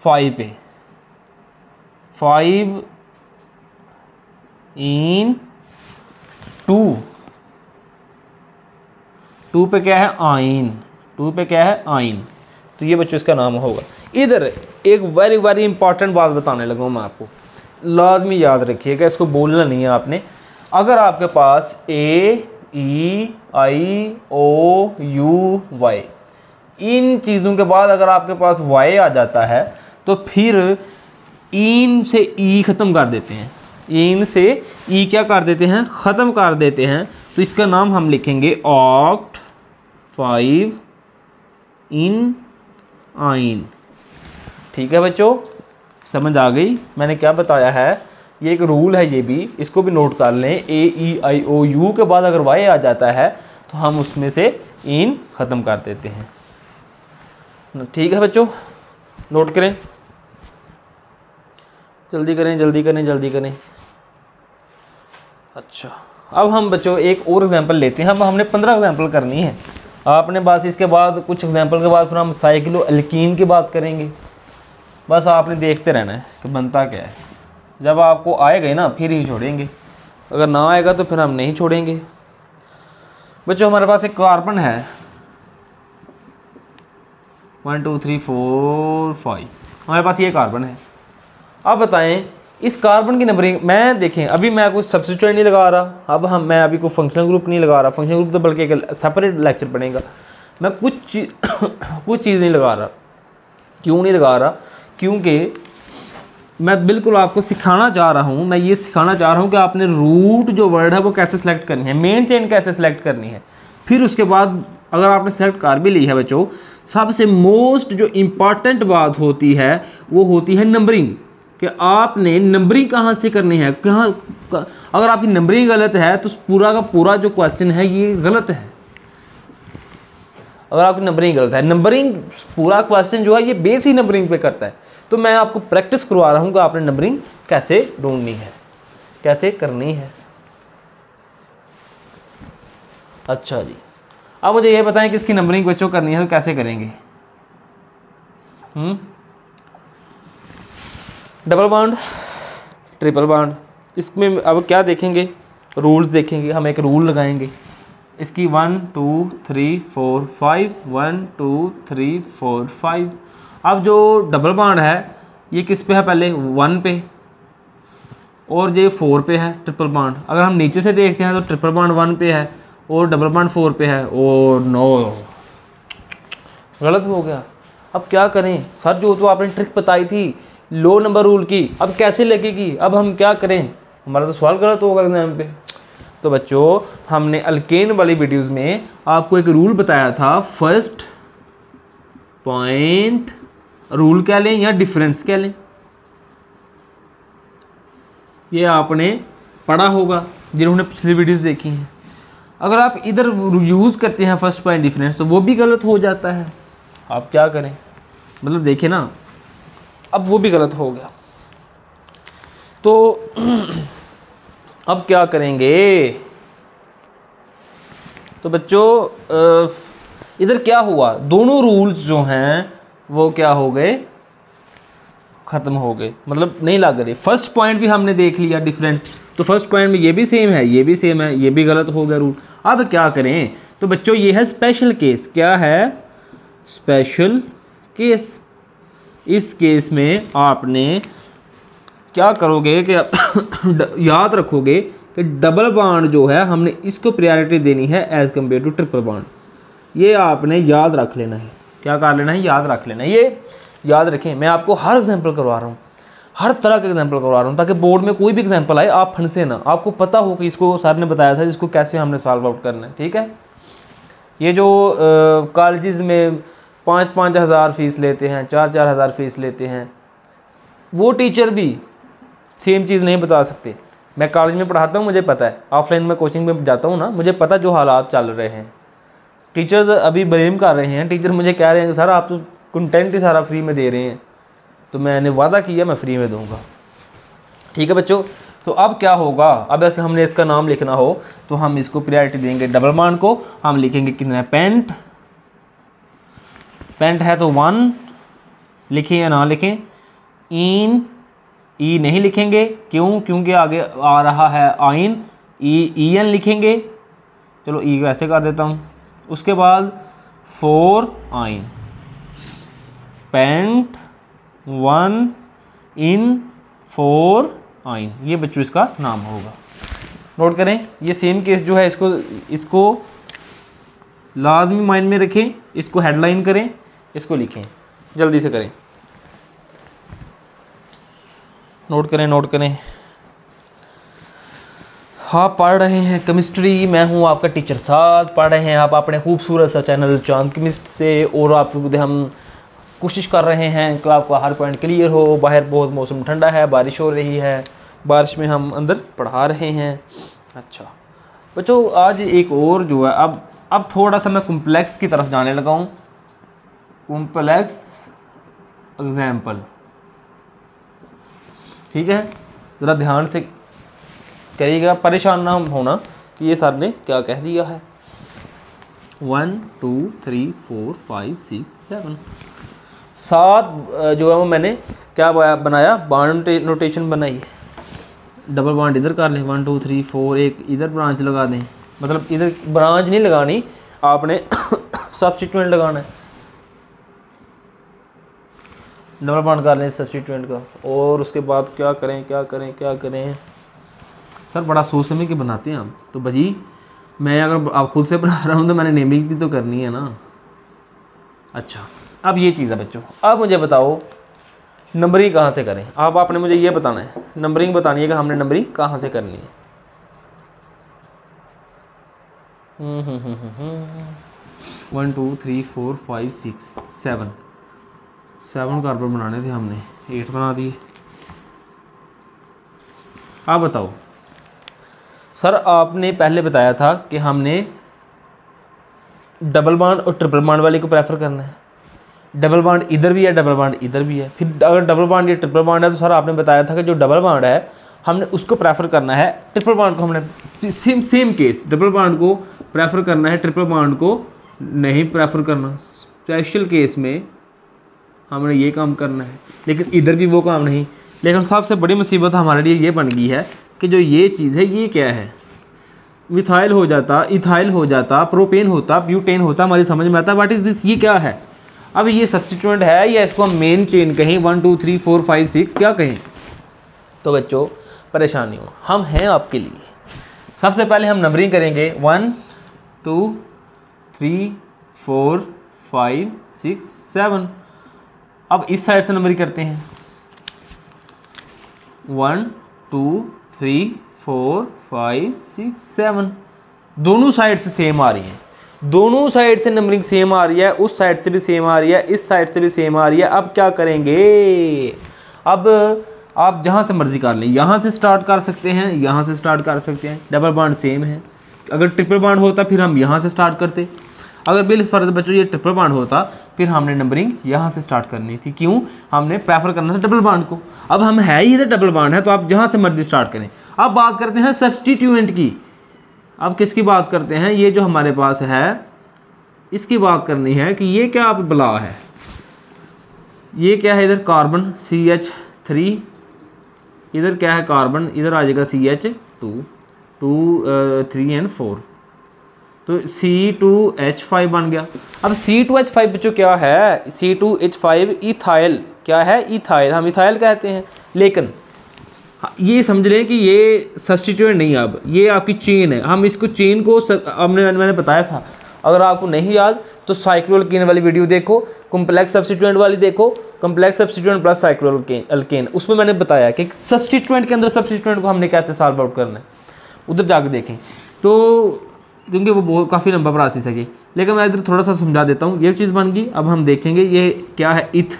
5 पे। 5 इन 2 पे क्या है? आइन। 2 पे क्या है? आइन। तो ये बच्चों इसका नाम होगा। इधर एक वेरी वेरी इंपॉर्टेंट बात बताने लगा हूँ मैं आपको, लाजमी याद रखिएगा, इसको बोलना नहीं है आपने। अगर आपके पास AEIOU इन चीज़ों के बाद अगर आपके पास Y आ जाता है तो फिर इन से ई ख़त्म कर देते हैं, इन से ई क्या कर देते हैं? ख़त्म कर देते हैं। तो इसका नाम हम लिखेंगे ऑक्ट 5 इन आइन। ठीक है बच्चों, समझ आ गई मैंने क्या बताया है? ये एक रूल है, ये भी इसको भी नोट कर लें। AEIOU के बाद अगर Y आ जाता है तो हम उसमें से इन ख़त्म कर देते हैं। ठीक है बच्चों, नोट करें, जल्दी करें जल्दी करें जल्दी करें। अच्छा, अब हम बच्चों एक और एग्जांपल लेते हैं। अब हमने 15 एग्जांपल करनी है आपने, बस इसके बाद कुछ एग्जांपल के बाद फिर हम साइक्लो एल्कीन की बात करेंगे। बस आपने देखते रहना है कि बनता क्या है। जब आपको आएगा ना फिर ही छोड़ेंगे, अगर ना आएगा तो फिर हम नहीं छोड़ेंगे। बच्चों हमारे पास एक कार्बन है 1 2 3 4 5, हमारे पास ये कार्बन है। अब बताएं इस कार्बन की नंबरिंग, मैं देखें अभी मैं कुछ सब्स्टिट्यूएंट नहीं लगा रहा, अब मैं अभी कोई फंक्शनल ग्रुप नहीं लगा रहा, फंक्शनल ग्रुप तो बल्कि एक सेपरेट लेक्चर पड़ेगा। मैं कुछ चीज़ नहीं लगा रहा। क्यों नहीं लगा रहा? क्योंकि मैं बिल्कुल आपको सिखाना चाह रहा हूँ, मैं ये सिखाना चाह रहा हूँ कि आपने रूट जो वर्ड है वो कैसे सिलेक्ट करनी है, मेन चेन कैसे सिलेक्ट करनी है। फिर उसके बाद अगर आपने सेलेक्ट कर भी ली है बच्चों, सबसे मोस्ट जो इम्पॉर्टेंट बात होती है वो होती है नंबरिंग, कि आपने नंबरिंग कहाँ से करनी है, अगर आपकी नंबरिंग गलत है तो पूरा का पूरा जो क्वेश्चन है ये गलत है। अगर आपकी नंबरिंग गलत है, नंबरिंग पूरा क्वेश्चन जो है ये बेस ही नंबरिंग पे करता है। तो मैं आपको प्रैक्टिस करवा रहा हूँ कि आपने नंबरिंग कैसे ढूंढनी है, कैसे करनी है। अच्छा जी, अब मुझे ये बताएं कि इसकी नंबरिंग बच्चों करनी है तो कैसे करेंगे। डबल बॉन्ड, ट्रिपल बॉन्ड, इसमें अब क्या देखेंगे, रूल्स देखेंगे। हम एक रूल लगाएंगे इसकी 1 2 3 4 5, 1 2 3 4 5। अब जो डबल बॉन्ड है ये किस पे है, पहले 1 पे और ये 4 पे है ट्रिपल बॉन्ड। अगर हम नीचे से देखते हैं तो ट्रिपल बॉन्ड 1 पे है और डबल बॉन्ड 4 पे है। और नो, गलत हो गया। अब क्या करें सर, जो तो आपने ट्रिक बताई थी लो नंबर रूल की, अब कैसे लगेगी, अब हम क्या करें, हमारा तो सवाल गलत होगा एग्जाम पे। तो बच्चों हमने अल्केन वाली वीडियोस में आपको एक रूल बताया था, फर्स्ट पॉइंट रूल कह लें या डिफरेंस कह लें, ये आपने पढ़ा होगा जिन्होंने पिछली वीडियोस देखी हैं। अगर आप इधर यूज़ करते हैं फर्स्ट पॉइंट डिफरेंस तो वो भी गलत हो जाता है। आप क्या करें, मतलब देखिए ना, अब वो भी गलत हो गया तो अब क्या करेंगे। तो बच्चों इधर क्या हुआ, दोनों रूल्स जो हैं वो क्या हो गए, ख़त्म हो गए, मतलब नहीं लग रहे। फर्स्ट पॉइंट भी हमने देख लिया डिफरेंस, तो फर्स्ट पॉइंट में ये भी सेम है, ये भी सेम है, ये भी गलत हो गया रूल। अब क्या करें, तो बच्चों ये है स्पेशल केस। क्या है, स्पेशल केस। इस केस में आपने क्या करोगे कि याद रखोगे कि डबल बॉन्ड जो है हमने इसको प्रायोरिटी देनी है as compare to triple bond. ये आपने याद रख लेना है। क्या कर लेना है, याद रख लेना है। ये याद रखें, मैं आपको हर एग्जांपल करवा रहा हूँ, हर तरह का एग्जांपल करवा रहा हूँ, ताकि बोर्ड में कोई भी एग्जांपल आए आप फंसे ना, आपको पता हो कि इसको सर ने बताया था इसको कैसे हमने सॉल्व आउट करना है। ठीक है, ये जो कॉलेजेस में 5-5 हज़ार फीस लेते हैं, 4-4 हज़ार फीस लेते हैं, वो टीचर भी सेम चीज़ नहीं बता सकते। मैं कॉलेज में पढ़ाता हूँ, मुझे पता है, ऑफलाइन में कोचिंग में जाता हूँ ना, मुझे पता जो हालात चल रहे हैं। टीचर्स अभी ब्लेम कर रहे हैं, टीचर मुझे कह रहे हैं सर आप तो कंटेंट ही सारा फ्री में दे रहे हैं, तो मैंने वादा किया मैं फ्री में दूंगा। ठीक है बच्चों, तो अब क्या होगा, अब अगर हमने इसका नाम लिखना हो तो हम इसको प्रायोरिटी देंगे डबल बॉन्ड को। हम लिखेंगे कितना है, पेंट, पेंट है तो 1 लिखें या ना लिखें। इन, ई नहीं लिखेंगे, क्यों, क्योंकि आगे आ रहा है आइन, ई एन लिखेंगे, चलो ई को ऐसे कर देता हूँ। उसके बाद 4 आइन, पेंट 1 इन 4 आइन, ये बच्चों इसका नाम होगा। नोट करें, ये सेम केस जो है इसको लाजमी माइंड में रखें, इसको हेडलाइन करें, इसको लिखें, जल्दी से करें, नोट करें, नोट करें। आप पढ़ रहे हैं केमिस्ट्री, मैं हूं आपका टीचर साथ, पढ़ रहे हैं आप अपने खूबसूरत सा चैनल चांद केमिस्ट से, और आपको हम कोशिश कर रहे हैं कि आपका हर पॉइंट क्लियर हो। बाहर बहुत मौसम ठंडा है, बारिश हो रही है, बारिश में हम अंदर पढ़ा रहे हैं। अच्छा बच्चों, आज एक और जो है, अब थोड़ा सा मैं कॉम्प्लेक्स की तरफ जाने लगा हूँ, कॉम्प्लेक्स एग्जाम्पल। ठीक है, ज़रा ध्यान से करिएगा, परेशान ना होना कि ये सर ने क्या कह दिया है। 1 2 3 4 5 6 7 7 जो है वो मैंने क्या बनाया, बॉन्ड नोटेशन बनाई। डबल बॉन्ड इधर कर लें, 1 2 3 4, एक इधर ब्रांच लगा दें, मतलब इधर ब्रांच नहीं लगानी, आपने सब्स्टिट्यूएंट लगाना है। डबल बॉन्ड कर लें सब्स्टिट्यूएंट का, और उसके बाद क्या करें, क्या करें, क्या करें। सर बड़ा सोच समझ के बनाते हैं हम तो भाजी, मैं अगर आप खुद से बना रहा हूँ तो मैंने नेमिंग भी तो करनी है ना। अच्छा अब ये चीज़ है बच्चों, अब मुझे बताओ नंबरिंग कहाँ से करें, अब आपने मुझे ये बताना है, नंबरिंग बतानी है कि हमने नंबरिंग कहाँ से करनी है। 1 2 3 4 5 6 7 कार्बन बनाने थे हमने, 8 बना दिए। आप बताओ सर, आपने पहले बताया था कि हमने डबल बॉन्ड और ट्रिपल बॉन्ड वाले को प्रेफर करना है। डबल बॉन्ड इधर भी है, डबल बॉन्ड इधर भी है। फिर अगर डबल बॉन्ड या ट्रिपल बॉन्ड है तो सर आपने बताया था कि जो डबल बॉन्ड है हमने उसको प्रेफर करना है, ट्रिपल बॉन्ड को हमने सेम केस डबल बॉन्ड को प्रेफर करना है, ट्रिपल बॉन्ड को नहीं प्रेफर करना। स्पेशल केस में हमने ये काम करना है, लेकिन इधर भी वो काम नहीं। लेकिन सबसे बड़ी मुसीबत हमारे लिए ये बन गई है कि जो ये चीज़ है ये क्या है, मिथाइल हो जाता, इथाइल हो जाता, प्रोपेन होता, ब्यूटेन होता, हमारी समझ में आता व्हाट इज़ दिस, ये क्या है। अब ये सब्स्टिट्यूएंट है या इसको हम मेन चेन कहें, 1 2 3 4 5 6 क्या कहें। तो बच्चों परेशानी हो, हम हैं आपके लिए। सबसे पहले हम नंबरिंग करेंगे 1 2 3 4 5 6 7। अब इस साइड से नंबरिंग करते हैं 1 2 3 4 5 6 7। दोनों साइड से सेम आ रही है, दोनों साइड से नंबरिंग सेम आ रही है, उस साइड से भी सेम आ रही है, इस साइड से भी सेम आ रही है। अब क्या करेंगे, अब आप जहाँ से मर्जी कर लें, यहाँ से स्टार्ट कर सकते हैं, यहाँ से स्टार्ट कर सकते हैं, डबल बॉन्ड सेम है। अगर ट्रिपल बॉन्ड होता फिर हम यहाँ से स्टार्ट करते। अगर बिल फर्ज बच्चों ये ट्रिपल बॉन्ड होता फिर हमने नंबरिंग यहाँ से स्टार्ट करनी थी। क्यों, हमने प्रेफर करना था डबल बॉन्ड को। अब हम है ही इधर डबल बॉन्ड है तो आप जहाँ से मर्जी स्टार्ट करें। अब बात करते हैं सब्स्टिट्यूएंट की। अब किसकी बात करते हैं, ये जो हमारे पास है इसकी बात करनी है कि ये क्या आप बला है, ये क्या है, इधर कार्बन CH3, इधर क्या है कार्बन, इधर आ जाएगा CH2 3 और 4, तो C2H5 बन गया। अब C2H5 बच्चों क्या है, C2H5 इथाइल, क्या है इथाइल, हम इथाइल कहते हैं। लेकिन ये समझ लें कि ये सब्स्टिट्यूएंट नहीं, अब ये आपकी चेन है। हम इसको चेन को मैंने बताया था, अगर आपको नहीं याद तो साइक्लोअल्केन वाली वीडियो देखो, कॉम्प्लेक्स सब्स्टिट्यूएंट वाली देखो, कॉम्प्लेक्स सब्स्टिट्यूएंट प्लस साइक्लोअल्केन, उसमें मैंने बताया कि सब्स्टिट्यूएंट के अंदर सब्स्टिट्यूएंट को हमने कैसे सॉल्व आउट करना है, उधर जाकर देखें। तो क्योंकि वो बहुत काफ़ी लंबा प्रोसेस है ये, लेकिन मैं इधर थोड़ा सा समझा देता हूँ। ये चीज़ बन गई। अब हम देखेंगे ये क्या है, इथ,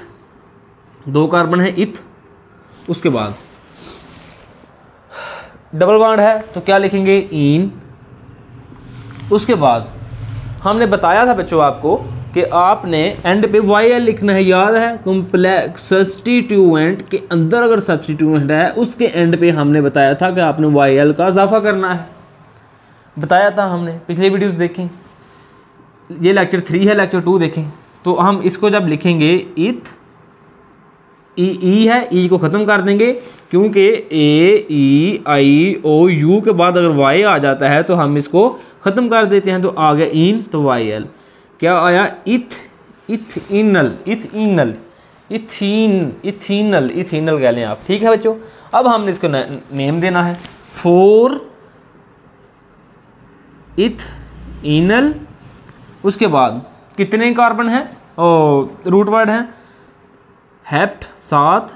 2 कार्बन है इथ, उसके बाद डबल बॉन्ड है तो क्या लिखेंगे इन। उसके बाद हमने बताया था बच्चों आपको कि आपने एंड पे YL लिखना है, याद है। कॉम्प्लेक्स सब्स्टिट्यूएंट के अंदर अगर सब्स्टिट्यूएंट है उसके एंड पे हमने बताया था कि आपने YL का इजाफा करना है, बताया था हमने, पिछली वीडियोस देखें। ये लेक्चर 3 है, लेक्चर 2 देखें। तो हम इसको जब लिखेंगे इथ, ई है, ई को ख़त्म कर देंगे क्योंकि AEIOU के बाद अगर Y आ जाता है तो हम इसको ख़त्म कर देते हैं। तो आ गया इन, तो YL क्या आया, इथेनल कह लें आप, ठीक है बच्चों। अब हमने इसको नेम देना है 4 इथेनल। उसके बाद कितने कार्बन है, रूट वर्ड है हेप्ट 7।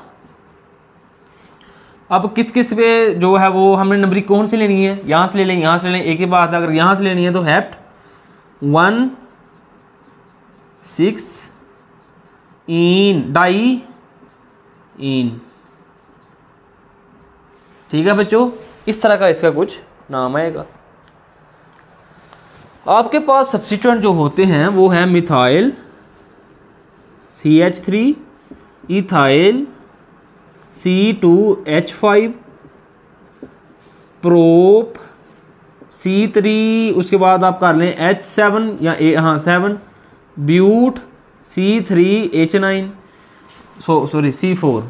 अब किस किस पे जो है वो हमने नंबरिंग कौन से लेनी है, यहाँ से ले लें, यहाँ से ले लें, एक ही बात है। अगर यहाँ से लेनी है तो हेप्ट 1 6 इन डाई इन, ठीक है बच्चों। इस तरह का इसका कुछ नाम आएगा। आपके पास सब्स्टिट्यूएंट जो होते हैं वो है methyl CH3, ethyl C2H5, prop C3, उसके बाद आप कर लें H7 या 7, ब्यूट C3H9, सॉरी C4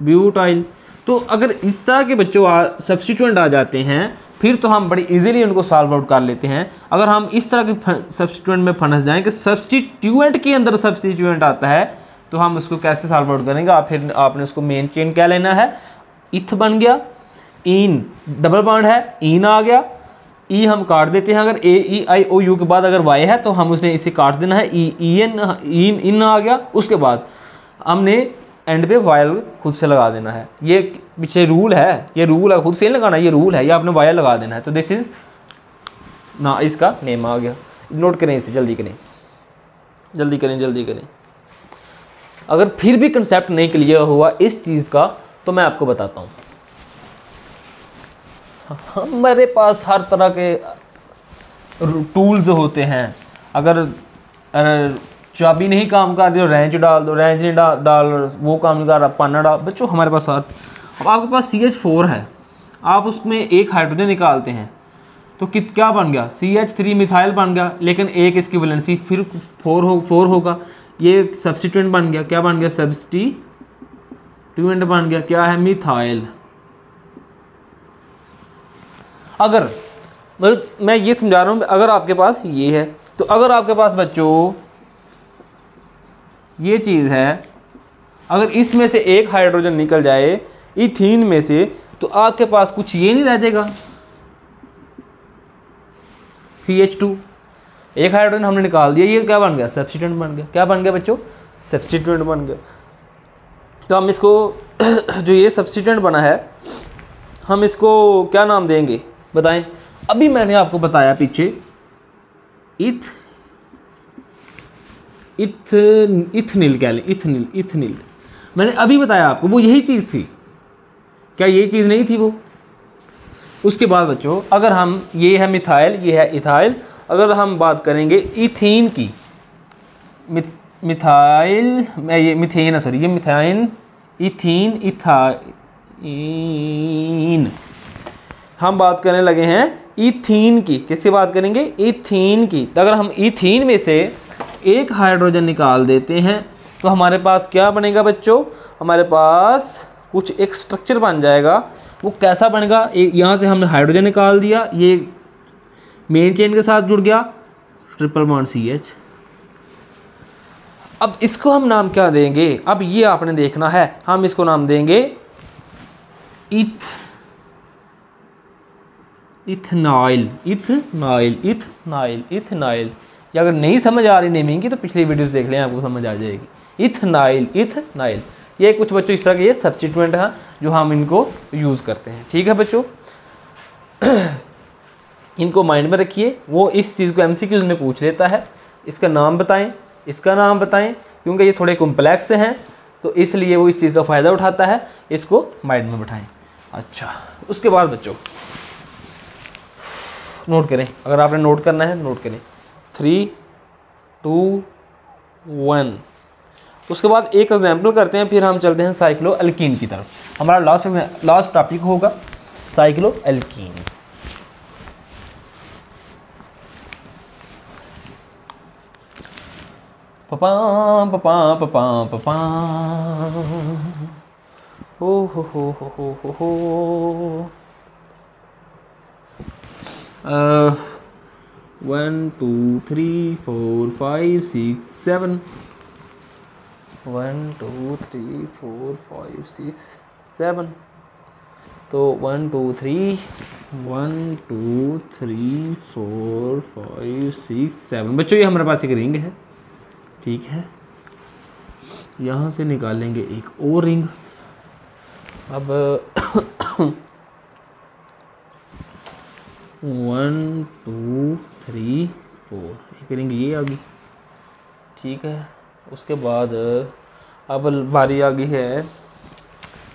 ब्यूटाइल। तो अगर इस तरह के बच्चों सब्स्टिट्यूएंट आ जाते हैं फिर तो हम बड़ी इजीली उनको सॉल्व आउट कर लेते हैं। अगर हम इस तरह के सब्स्टिट्यूएंट में फंस जाएं कि सब्स्टिट्यूएंट के अंदर सब्स्टिट्यूएंट आता है तो हम उसको कैसे सॉल्व आउट करेंगे। फिर आपने उसको मेन चेन क्या लेना है, इथ बन गया, इन डबल बॉन्ड है, इन आ गया, ई हम काट देते हैं। अगर AEIOU के बाद अगर Y है तो हम उसने इसे काट देना है, इन आ गया। उसके बाद हमने एंड पे वायर खुद से लगा देना है। ये पीछे रूल है, ये रूल है, खुद से नहीं लगाना, ये रूल है, ये आपने वायर लगा देना है। तो दिस इज़ ना, इसका नेम आ गया। नोट करें इसे, जल्दी करें जल्दी करें जल्दी करें। अगर फिर भी कंसेप्ट नहीं क्लियर हुआ इस चीज़ का तो मैं आपको बताता हूँ। हमारे पास हर तरह के टूल्स होते हैं। अगर चाबी नहीं काम कर रही हो, रेंच डाल दो, रेंच नहीं डाल वो काम नहीं कर रहा, पाना डाल। बच्चों हमारे पास अब आपके पास CH4 है, आप उसमें एक हाइड्रोजन निकालते हैं तो क्या बन गया, CH3 मिथाइल बन गया, लेकिन एक इसकी वैलेंसी फिर 4 होगा। ये सब्स्टिट्यूएंट बन गया, क्या बन गया, सब्स्टिट्यूएंट बन गया, क्या है, मिथाइल। अगर मतलब मैं ये समझा रहा हूँ, अगर आपके पास ये है तो अगर आपके पास बच्चों ये चीज़ है, अगर इसमें से एक हाइड्रोजन निकल जाए इथीन में से तो आपके पास कुछ ये नहीं रह जाएगा, CH2। एक हाइड्रोजन हमने निकाल दिया, ये क्या बन गया, सब्स्टिट्यूएंट बन गया। क्या बन गया बच्चों, सब्स्टिट्यूएंट बन गया। तो हम इसको जो ये सब्स्टिट्यूएंट बना है हम इसको क्या नाम देंगे बताएं। अभी मैंने आपको बताया पीछे इथनिल क्या, इथनिल मैंने अभी बताया आपको, वो यही चीज़ थी क्या, यही चीज़ नहीं थी वो। उसके बाद बच्चों अगर हम, ये है मिथाइल, ये है इथाइल, अगर हम बात करेंगे इथीन की, मिथाइल ये मिथेन है, सॉरी ये मिथाइन, इथीन, इथाइन, हम बात करने लगे हैं इथीन की। किससे बात करेंगे, इथीन की। तो अगर हम इथीन में से एक हाइड्रोजन निकाल देते हैं तो हमारे पास क्या बनेगा बच्चों, हमारे पास कुछ एक स्ट्रक्चर बन जाएगा। वो कैसा बनेगा, यहाँ से हमने हाइड्रोजन निकाल दिया, ये मेन चेन के साथ जुड़ गया, ट्रिपल बॉन्ड CH। अब इसको हम नाम क्या देंगे, अब ये आपने देखना है। हम इसको नाम देंगे इथनाइल, इथनाइल, इथनाइल, इथनाइल। या अगर नहीं समझ आ रही नेमिंग की तो पिछली वीडियोस देख लें, आपको समझ आ जाएगी। इथनाइल, इथनाइल, ये कुछ बच्चों इस तरह के ये सब्स्टिट्यूएंट हैं जो हम इनको यूज़ करते हैं। ठीक है बच्चों, इनको माइंड में रखिए। वो इस चीज़ को MCQs में पूछ लेता है, इसका नाम बताएं, इसका नाम बताएं, क्योंकि ये थोड़े कॉम्प्लेक्स हैं तो इसलिए वो इस चीज़ का फ़ायदा उठाता है। इसको माइंड में बिठाएं। अच्छा, उसके बाद बच्चों नोट करें, अगर आपने नोट करना है नोट करें, 3, 2, 1। उसके बाद एक एग्जाम्पल करते हैं, फिर हम चलते हैं साइक्लो एल्कीन की तरफ। हमारा लास्ट टॉपिक होगा साइक्लो एल्कीन। पपा पपा पपा पपा हो 1 2 3 4 5 6 7 1 2 3 4 5 6 7। तो 1 2 3 1 2 3 4 5 6 7 बच्चों, ये हमारे पास एक रिंग है। ठीक है, यहाँ से निकालेंगे एक और रिंग। अब 1 2 3 4 एक रिंग ये आ गई। ठीक है, उसके बाद अब बारी आ गई है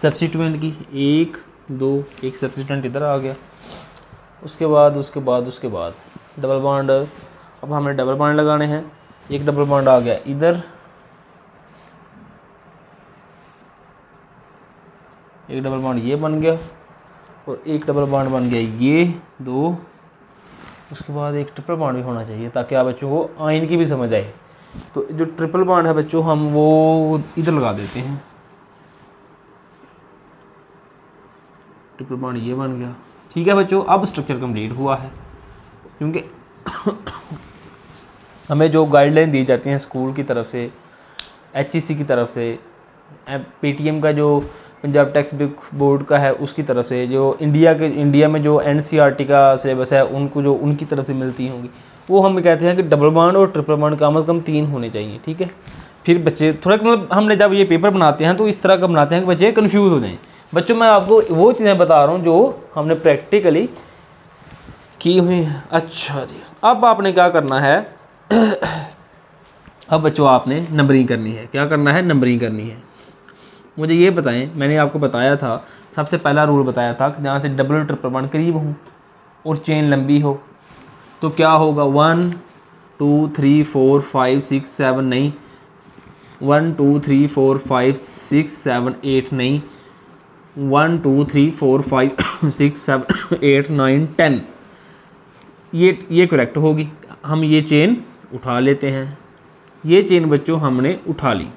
सब्स्टिट्यूएंट की। 1 2 एक सब्स्टिट्यूएंट इधर आ गया। उसके बाद डबल बॉन्ड। अब हमें डबल बॉन्ड लगाने हैं। एक डबल बॉन्ड आ गया इधर, एक डबल बॉन्ड ये बन गया और एक डबल बॉन्ड बन गया ये 2। उसके बाद एक ट्रिपल बॉन्ड भी होना चाहिए ताकि आप बच्चों को आयन की भी समझ आए। तो जो ट्रिपल बॉन्ड है बच्चों हम वो इधर लगा देते हैं। ट्रिपल बॉन्ड ये बन गया। ठीक है बच्चों, अब स्ट्रक्चर कंप्लीट हुआ है। क्योंकि हमें जो गाइडलाइन दी जाती हैं स्कूल की तरफ से, HEC की तरफ से, PTM का जो पंजाब टेक्स्ट बुक बोर्ड का है उसकी तरफ से, जो इंडिया में जो NCERT का सिलेबस है उनको जो उनकी तरफ से मिलती होंगी, वो हम कहते हैं कि डबल बॉन्ड और ट्रिपल बॉन्ड कम से कम 3 होने चाहिए। ठीक है, फिर बच्चे थोड़ा मतलब हमने जब ये पेपर बनाते हैं तो इस तरह का बनाते हैं कि बच्चे कन्फ्यूज़ हो जाएं। बच्चों मैं आपको वो चीज़ें बता रहा हूँ जो हमने प्रैक्टिकली की हुई हैं। अच्छा जी, अब आपने क्या करना है अब बच्चों आपने नंबरिंग करनी है। क्या करना है? नंबरिंग करनी है। मुझे ये बताएं, मैंने आपको बताया था, सबसे पहला रूल बताया था कि जहाँ से डबल ट्रिपल वन करीब हो और चेन लंबी हो तो क्या होगा? 1 2 3 4 5 6 7 नहीं, 1 2 3 4 5 6 7 8 नहीं, 1 2 3 4 5 6 7 8 9 10, ये करेक्ट होगी। हम ये चेन उठा लेते हैं। ये चेन बच्चों हमने उठा ली,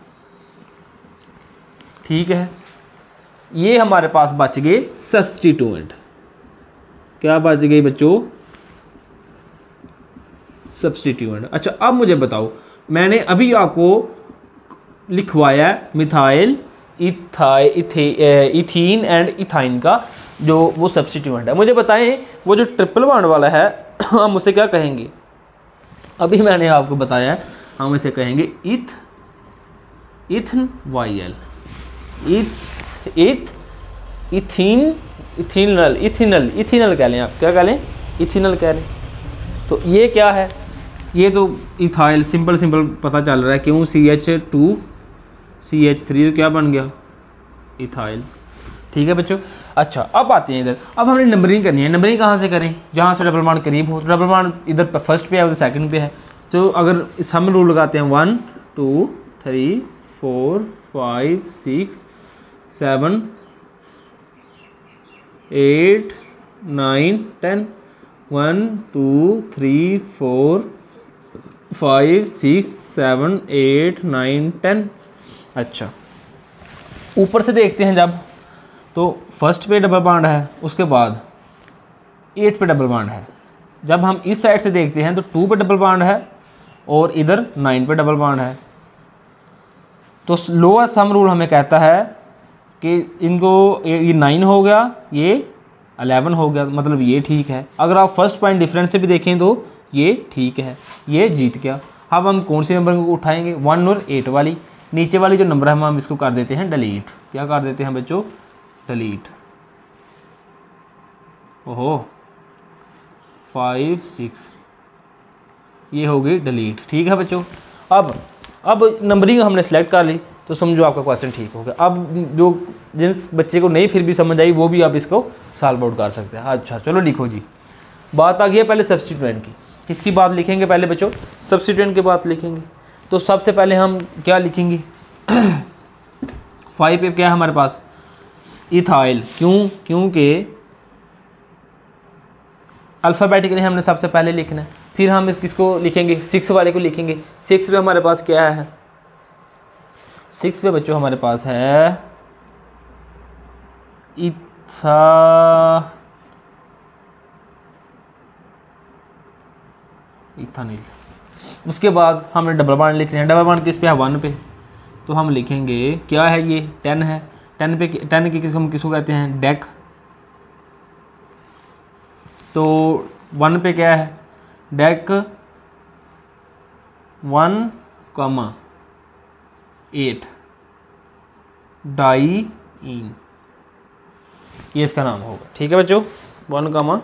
ठीक है। ये हमारे पास बच गए सब्स्टिट्यूएंट। क्या बच गए बच्चों? सब्स्टिट्यूएंट। अच्छा अब मुझे बताओ, मैंने अभी आपको लिखवाया मिथाइल इथीन एंड इथाइन का जो वो सब्स्टिट्यूएंट है। मुझे बताएं वो जो ट्रिपल बॉन्ड वाला है हम उसे क्या कहेंगे? अभी मैंने आपको बताया हम इसे कहेंगे इथन वाई इथीनल कह लें आप। क्या कह लें? इथीनल कह लें। तो ये क्या है? ये तो इथाइल, सिंपल पता चल रहा है क्यों, CH2 CH3 तो क्या बन गया? इथाइल। ठीक है बच्चों। अच्छा अब आते हैं इधर। अब हमने नंबरिंग करनी है। नंबरिंग कहाँ से करें? जहाँ से डबल बॉन्ड करीब हो। डबल बॉन्ड इधर फर्स्ट पे है उधर सेकंड पे है, तो अगर हम रूल लगाते हैं 1 2 3 4 5 6 7 8 9 10, 1 2 3 4 5 6 7 8 9 10। अच्छा ऊपर से देखते हैं जब, तो फर्स्ट पे डबल बॉन्ड है, उसके बाद 8 पे डबल बॉन्ड है। जब हम इस साइड से देखते हैं तो 2 पे डबल बॉन्ड है और इधर 9 पे डबल बॉन्ड है। तो लोअर सम रूल हमें कहता है कि इनको ये 9 हो गया, ये 11 हो गया, मतलब ये ठीक है। अगर आप फर्स्ट पॉइंट डिफरेंस से भी देखें तो ये ठीक है, ये जीत गया। अब हम कौन सी नंबर को उठाएंगे? 1 और 8 वाली। नीचे वाली जो नंबर है हम इसको कर देते हैं डिलीट। क्या कर देते हैं बच्चों? डिलीट। ओहो 5 6 ये हो गई डिलीट। ठीक है बच्चों। अब नंबरिंग हमने सेलेक्ट कर ली तो समझो आपका क्वेश्चन ठीक हो गया। अब जो जिस बच्चे को नहीं फिर भी समझ आई वो भी आप इसको सॉल्व आउट कर सकते हैं। अच्छा चलो लिखो जी। बात आ गई है पहले सब्स्टिट्यूएंट की। किसकी बात लिखेंगे पहले बच्चों? सब्स्टिट्यूएंट की बात लिखेंगे। तो सबसे पहले हम क्या लिखेंगे? 5 पे क्या है हमारे पास? इथाइल। क्योंकि अल्फ़ाबेटिकली हमने सबसे पहले लिखना है। फिर हम किसको लिखेंगे? 6 वाले को लिखेंगे। 6 पे हमारे पास क्या है? 6 पे बच्चों हमारे पास है इथानिल। उसके बाद हमने डबल बॉन्ड लिखना है। डबल बॉन्ड किस पे है? 1 पे। तो हम लिखेंगे क्या है? ये 10 है। 10 पे 10 की किसको कहते हैं? डेक। तो 1 पे क्या है? डेक 1,8 डाईइन, ये इसका नाम होगा। ठीक है बच्चों। 1,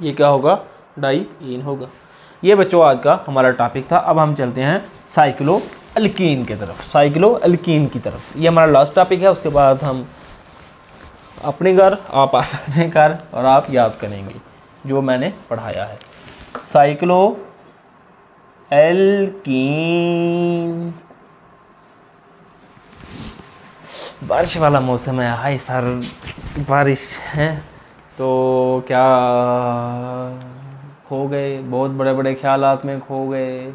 ये क्या होगा? डाईइन होगा। ये बच्चों आज का हमारा टॉपिक था। अब हम चलते हैं साइक्लो अल्कीन की तरफ। साइक्लो अल्कीन की तरफ ये हमारा लास्ट टॉपिक है। उसके बाद हम अपने घर, आप अपने घर, और आप याद करेंगे जो मैंने पढ़ाया है। Cyclo alkene. बारिश वाला मौसम है। हाय सर बारिश है तो क्या खो गए, बहुत बड़े बड़े ख्यालात में खो गए।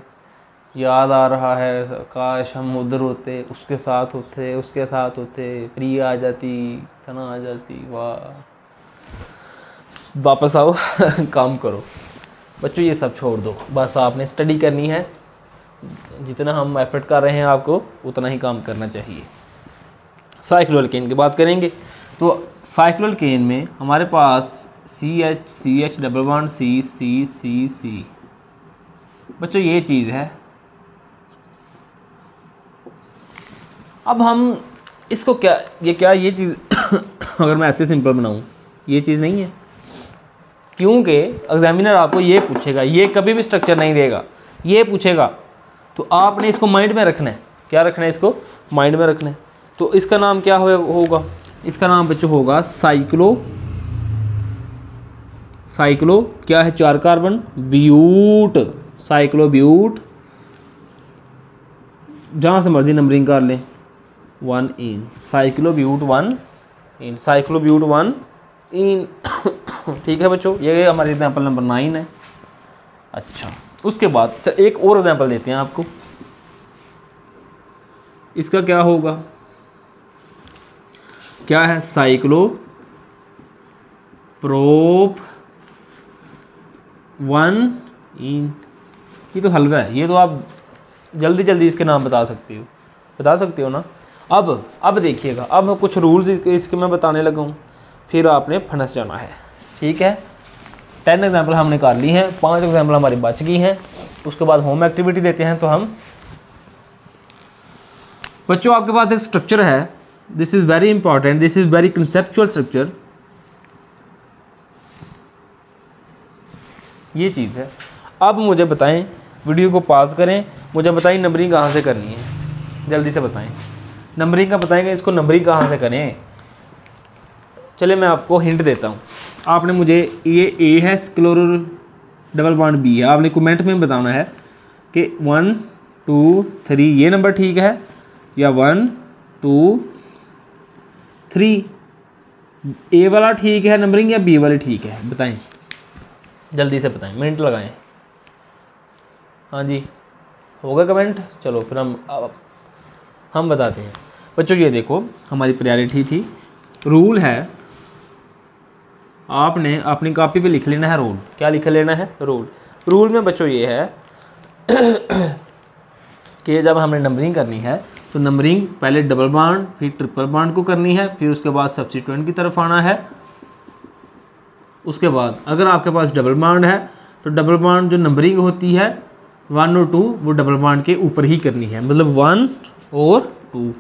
याद आ रहा है काश हम उधर होते, उसके साथ होते, उसके साथ होते, प्रिया आ जाती, सना आ जाती। वाह वापस आओ काम करो बच्चों, ये सब छोड़ दो। बस आपने स्टडी करनी है। जितना हम एफर्ट कर रहे हैं आपको उतना ही काम करना चाहिए। साइक्लोअल्केन की बात करेंगे तो साइक्लोअल्केन में हमारे पास CH डबल बॉन्ड C बच्चों ये चीज़ है। अब हम इसको क्या ये चीज़ अगर मैं ऐसे सिंपल बनाऊँ, ये चीज़ नहीं है, क्योंकि एग्जामिनर आपको ये पूछेगा, ये कभी भी स्ट्रक्चर नहीं देगा, ये पूछेगा, तो आपने इसको माइंड में रखना है। क्या रखना है? इसको माइंड में रखना है। तो इसका नाम क्या होगा? इसका नाम बच्चों होगा साइक्लो क्या है? 4 कार्बन ब्यूट, साइक्लोब्यूट, जहाँ से मर्जी नंबरिंग कर लें, 1 इन, साइक्लोब्यूट 1 इन, साइक्लोब्यूट 1 इन। ठीक है बच्चों, ये हमारे एग्जाम्पल नंबर 9 है। अच्छा, उसके बाद एक और एग्जाम्पल देते हैं आपको। इसका क्या होगा? क्या है? साइक्लो प्रोप 1 इन। ये तो हलवा है, ये तो आप जल्दी जल्दी इसके नाम बता सकते हो ना। अब देखिएगा, अब कुछ रूल्स इसके मैं बताने लगा हूँ, फिर आपने फंस जाना है। ठीक है, 10 एग्जाम्पल हमने कर ली हैं, 5 एग्जाम्पल हमारी बच गई हैं। उसके बाद होम एक्टिविटी देते हैं। तो हम बच्चों, आपके पास एक स्ट्रक्चर है, this is very important, this is very conceptual structure. ये चीज़ है। अब मुझे बताएं, वीडियो को पॉज करें, मुझे बताएं नंबरिंग कहाँ से करनी है, जल्दी से बताएं। नंबरिंग का बताएंगे, इसको नंबरिंग कहाँ से करें। चलिए मैं आपको हिंट देता हूँ। आपने मुझे ये ए है, क्लोरो डबल बॉन्ड बी है, आपने कमेंट में बताना है कि 1 2 3 ये नंबर ठीक है या 1 2 3 ए वाला ठीक है नंबरिंग या बी वाली ठीक है, बताएं, जल्दी से बताएं, मिनट लगाएं। हाँ जी, होगा कमेंट। चलो फिर हम बताते हैं बच्चों। ये देखो, हमारी प्रायोरिटी थी, रूल है, आपने अपनी कॉपी पे लिख लेना है रूल। क्या लिख लेना है? रूल में बच्चों ये है कि जब हमने नंबरिंग करनी है तो नंबरिंग पहले डबल बॉन्ड फिर ट्रिपल बॉन्ड को करनी है, फिर उसके बाद सब्स्टिट्यूएंट की तरफ आना है। उसके बाद अगर आपके पास डबल बॉन्ड है तो डबल बॉन्ड जो नंबरिंग होती है 1 और 2 वो डबल बॉन्ड के ऊपर ही करनी है, मतलब 1 और 2।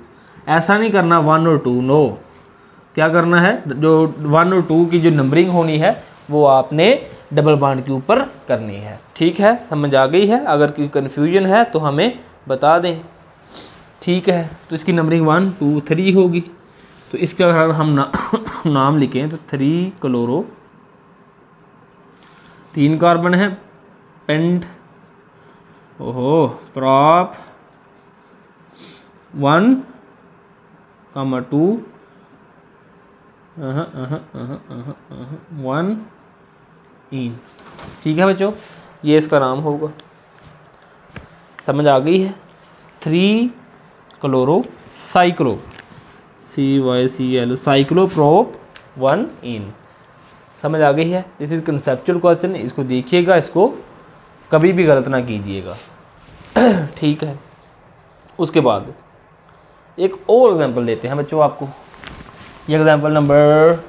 ऐसा नहीं करना 1 और 2, नो। क्या करना है? जो 1 और 2 की जो नंबरिंग होनी है वो आपने डबल बॉन्ड के ऊपर करनी है। ठीक है, समझ आ गई है? अगर कोई कन्फ्यूजन है तो हमें बता दें। ठीक है, तो इसकी नंबरिंग 1 2 3 होगी। तो इसका अगर हम नाम लिखें तो 3 क्लोरो, 3 कार्बन है, पेंट, ओहो, प्रॉप 1 2 1 इन। ठीक है बच्चों, ये इसका नाम होगा। समझ आ गई है? 3 chloro cyclo, CYCL, cyclo prop 1 इन। समझ आ गई है? दिस इज़ कंसेप्चुअल क्वेश्चन, इसको देखिएगा, इसको कभी भी गलत ना कीजिएगा। ठीक है, उसके बाद एक और एग्जांपल देते हैं बच्चों आपको। ये एग्जांपल नंबर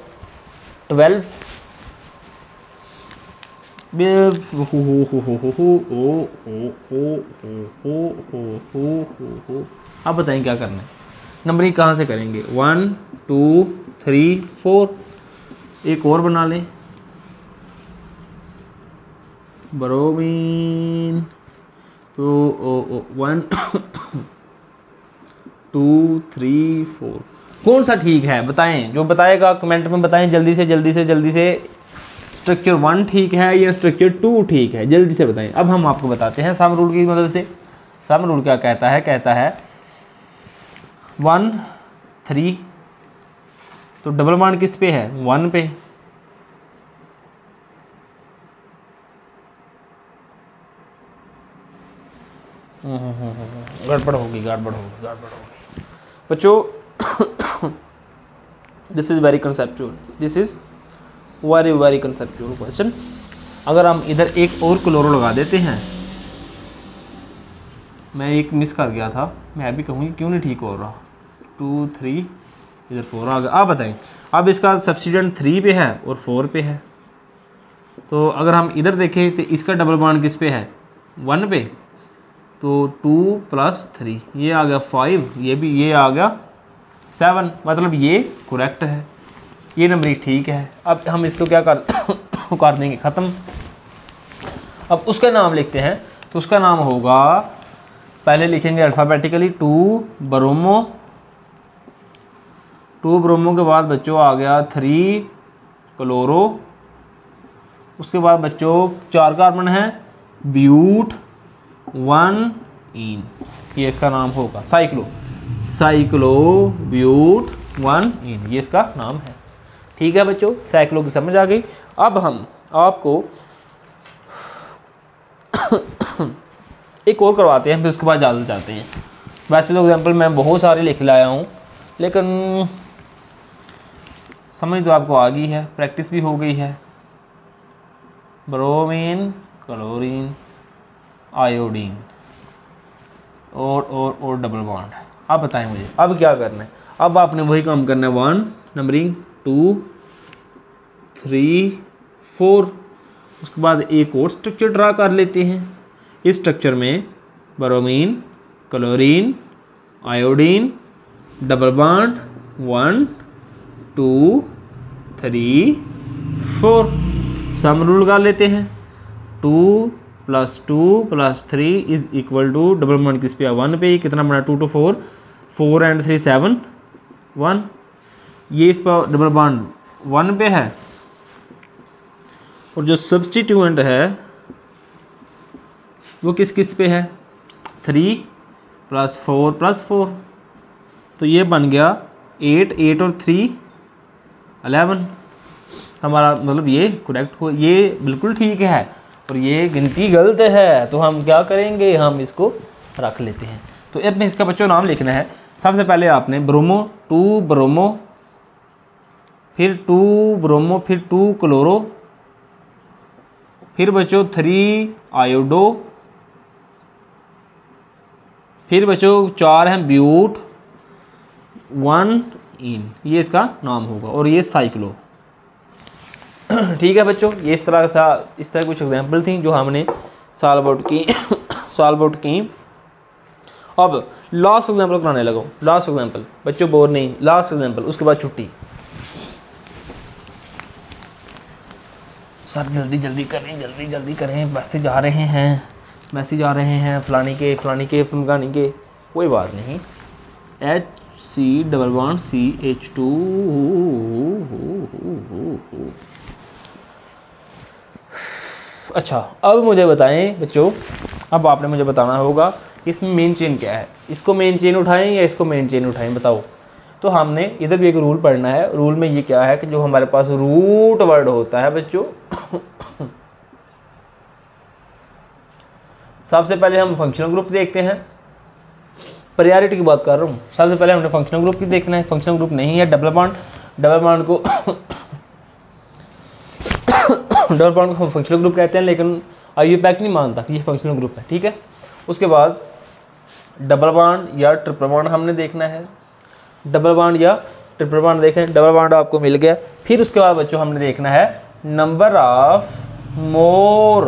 12। अब बताएं क्या करना है, नंबरिंग कहाँ से करेंगे? 1 2 3 4। एक और बना लें, ब्रोमीन, तो 1 2 3 4। कौन सा ठीक है बताएं, जो बताएगा कमेंट में बताएं, जल्दी से। स्ट्रक्चर 1 ठीक है या स्ट्रक्चर 2 ठीक है, जल्दी से बताएं। अब हम आपको बताते हैं सम रूल की मदद से। सम रूल क्या कहता है? कहता है 1 3, तो डबल बॉन्ड किस पे है? 1 पे। गड़बड़ होगी बच्चों। This is very conceptual question. अगर हम इधर एक और क्लोरो लगा देते हैं, मैं एक मिस कर गया था, मैं भी कहूँगी क्यों नहीं ठीक हो रहा। 2 3 इधर 4 आ गया। आप बताएं, अब इसका सब्स्टिट्यूएंट 3 पे है और 4 पे है, तो अगर हम इधर देखें तो इसका डबल बॉन्ड किस पे है? 1 पे। तो 2 + 3 ये आ गया 5, ये आ गया 7, मतलब ये करेक्ट है, ये नंबर ठीक है। अब हम इसको क्या कर देंगे ख़त्म। अब उसका नाम लिखते हैं, तो उसका नाम होगा, पहले लिखेंगे अल्फ़ाबेटिकली 2 ब्रोमो के बाद बच्चों आ गया 3 क्लोरो, उसके बाद बच्चों 4 कार्बन है ब्यूट 1 इन, ये इसका नाम होगा साइक्लो ब्यूट 1 इन, ये इसका नाम है। ठीक है बच्चों, साइक्लो की समझ आ गई। अब हम आपको एक और करवाते हैं, फिर उसके बाद ज़्यादा जाते हैं। वैसे तो एग्जाम्पल मैं बहुत सारे लिख लाया हूँ, लेकिन समझ तो आपको आ गई है, प्रैक्टिस भी हो गई है। ब्रोमीन, क्लोरीन, आयोडीन और डबल बॉन्ड। अब बताएं मुझे अब क्या करना है। अब आपने वही काम करना है, 1 नंबरिंग 2 3 4, उसके बाद एक और स्ट्रक्चर ड्रा कर लेते हैं। इस स्ट्रक्चर में bromine, chlorine, iodine, double bond 1 2 3 4, sum rule कर लेते हैं। 2 + 2 + 3 = डबल बॉन्ड किस पे 1 पे, कितना बना 2 to 4, 4 and 3 7 1, ये इस पर डबल बॉन्ड 1 पे है, और जो सब्स्टिट्यूएंट है वो किस पे है 3 + 4 + 4, तो ये बन गया 8 और 3 11, हमारा मतलब ये करेक्ट हो, ये बिल्कुल ठीक है, और ये गिनती गलत है, तो हम क्या करेंगे, हम इसको रख लेते हैं। तो अब में इसका बच्चों नाम लिखना है। सबसे पहले आपने ब्रोमो 2 ब्रोमो, फिर 2 ब्रोमो, फिर 2 क्लोरो, फिर बच्चों 3 आयोडो, फिर बच्चों 4 हैं ब्यूट 1 इन, ये इसका नाम होगा, और ये साइक्लो। ठीक है बच्चों, ये इस तरह था, इस तरह कुछ एग्जांपल थी जो हमने सॉल्व आउट की। अब लास्ट एग्जांपल कराने लगा, लास्ट एग्जांपल बच्चों, बोर नहीं, लास्ट एग्जांपल, उसके बाद छुट्टी। सर जल्दी करें, मैसेज आ रहे हैं फलानी के फलानी के, कोई बात नहीं। HC+CH2। अच्छा, अब मुझे बताएं बच्चों, अब आपने मुझे बताना होगा इसमें मेन चेन क्या है, इसको मेन चेन उठाएं या इसको मेन चेन उठाएं, बताओ। तो हमने इधर भी एक रूल पढ़ना है। रूल में ये क्या है कि जो हमारे पास रूट वर्ड होता है बच्चों, सबसे पहले हम फंक्शनल ग्रुप देखते हैं, प्रायोरिटी की बात कर रहा हूँ। सबसे पहले हमने फंक्शनल ग्रुप की देखना है, फंक्शनल ग्रुप नहीं है डबल बॉन्ड को डबल बॉन्ड को हम फंक्शनल ग्रुप कहते हैं, लेकिन IUPAC नहीं मानता कि ये फंक्शनल ग्रुप है। ठीक है, उसके बाद डबल बॉन्ड या ट्रिपल बॉन्ड हमने देखना है, डबल बॉन्ड या ट्रिपल बॉन्ड देखें, डबल बॉन्ड आपको मिल गया। फिर उसके बाद बच्चों हमने देखना है नंबर ऑफ मोर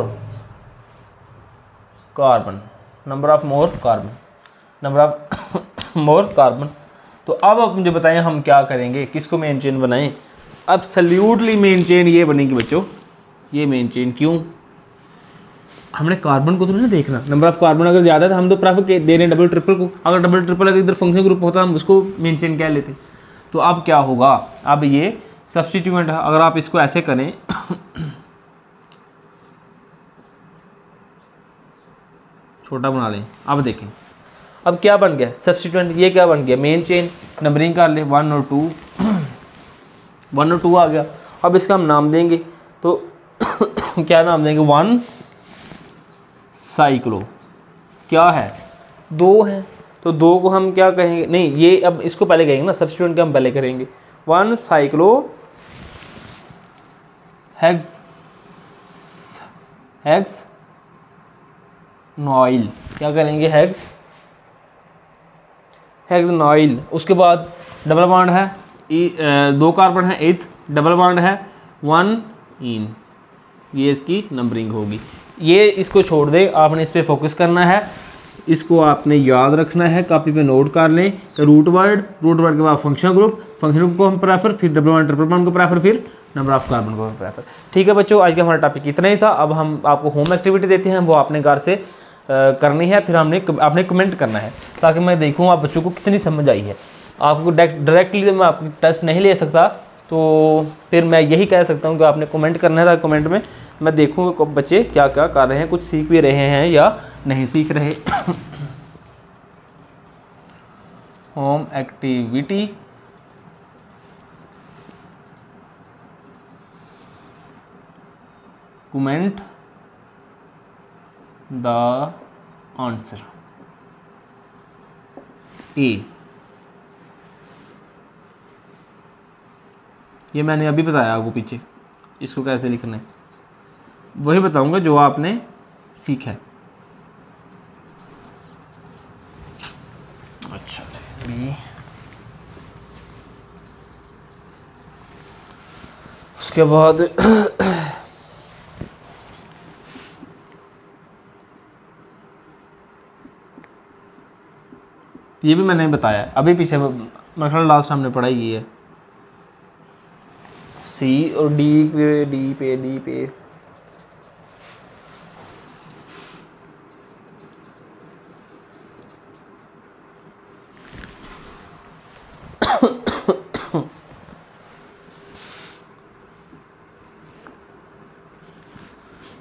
कार्बन, तो अब आप मुझे बताएं हम क्या करेंगे, किसको मेन चेन बनाएं। एब्सोल्युटली मेन चेन ये बनेगी बच्चों, ये मेन चेन। क्यों, हमने कार्बन को तो नहीं देखना, नंबर ऑफ कार्बन अगर ज़्यादा है तो हम तो प्रेफर दे रहे हैं डबल ट्रिपल को। अगर डबल ट्रिपल अगर इधर फंक्शन ग्रुप होता हम उसको मेन चेन कह लेते। तो अब क्या होगा, अब ये सब्स्टिट्यूएंट है, अगर आप इसको ऐसे करें छोटा बना लें, अब देखें अब क्या बन गया सब्स्टिट्यूएंट, ये क्या बन गया मेन चेन। नंबरिंग कर ले 1 और 2 1 और 2 आ गया। अब इसका हम नाम देंगे, तो क्या नाम देंगे, 1 साइक्लो, क्या है 2 है, तो 2 को हम क्या कहेंगे, नहीं ये अब इसको पहले कहेंगे ना, सब्स्टिट्यूएंट के हम पहले करेंगे। 1 साइक्लो हेक्स नॉइल, क्या करेंगे हेक्स नॉइल। उसके बाद डबल बॉन्ड है 2 कार्बन है 8, डबल बॉन्ड है 1 इन, ये इसकी नंबरिंग होगी। ये इसको छोड़ दे, आपने इस पर फोकस करना है। इसको आपने याद रखना है, कॉपी पे नोट कर लें कि रूट वर्ड के बाद फंक्शन ग्रुप को हम प्रेफर, फिर डबल बॉन्ड ट्रिपल बॉन्ड को प्रेफर, फिर नंबर ऑफ कार्बन को प्रेफर। ठीक है बच्चों, आज का हमारा टॉपिक इतना ही था। अब हम आपको होम एक्टिविटी देते हैं, वो आपने घर से करनी है, फिर आपने कमेंट करना है ताकि मैं देखूँ आप बच्चों को कितनी समझ आई है। आपको डायरेक्टली मैं आपकी टेस्ट नहीं ले सकता, तो फिर मैं यही कह सकता हूँ कि आपने कमेंट करना है। कमेंट में मैं देखूँ कि बच्चे क्या क्या कर रहे हैं, कुछ सीख भी रहे हैं या नहीं सीख रहे। Home activity comment the answer A. ये मैंने अभी बताया आपको पीछे, इसको कैसे लिखना है वही बताऊंगा जो आपने सीखा है। अच्छा बी, उसके बाद ये भी मैंने बताया अभी पीछे, मेरे ख्याल लास्ट हमने पढ़ाई की है। सी और डी पे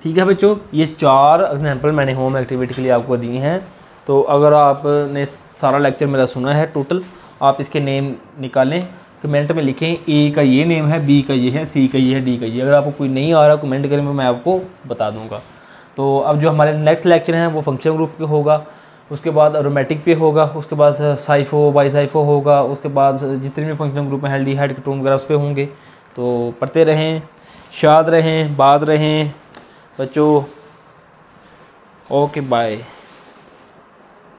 ठीक है बच्चों, ये 4 एग्जाम्पल मैंने होम एक्टिविटी के लिए आपको दी हैं। तो अगर आपने सारा लेक्चर मेरा सुना है टोटल, आप इसके नेम निकालें, कमेंट में लिखें ए का ये नेम है, बी का ये है, सी का ये है, डी का ये। अगर आपको कोई नहीं आ रहा कमेंट करें, मैं आपको बता दूंगा। तो अब जो हमारे नेक्स्ट लेक्चर हैं वो फंक्शन ग्रुप पे होगा, उसके बाद अरोमेटिक पे होगा, उसके बाद साइफो बाईसाइफो होगा, उसके बाद जितने भी फंक्शन ग्रुप हैं एल्डिहाइड कीटोन वगैरह उस पर होंगे। तो पढ़ते रहें, शाद रहें, बाद रहें बच्चों। Okay bye.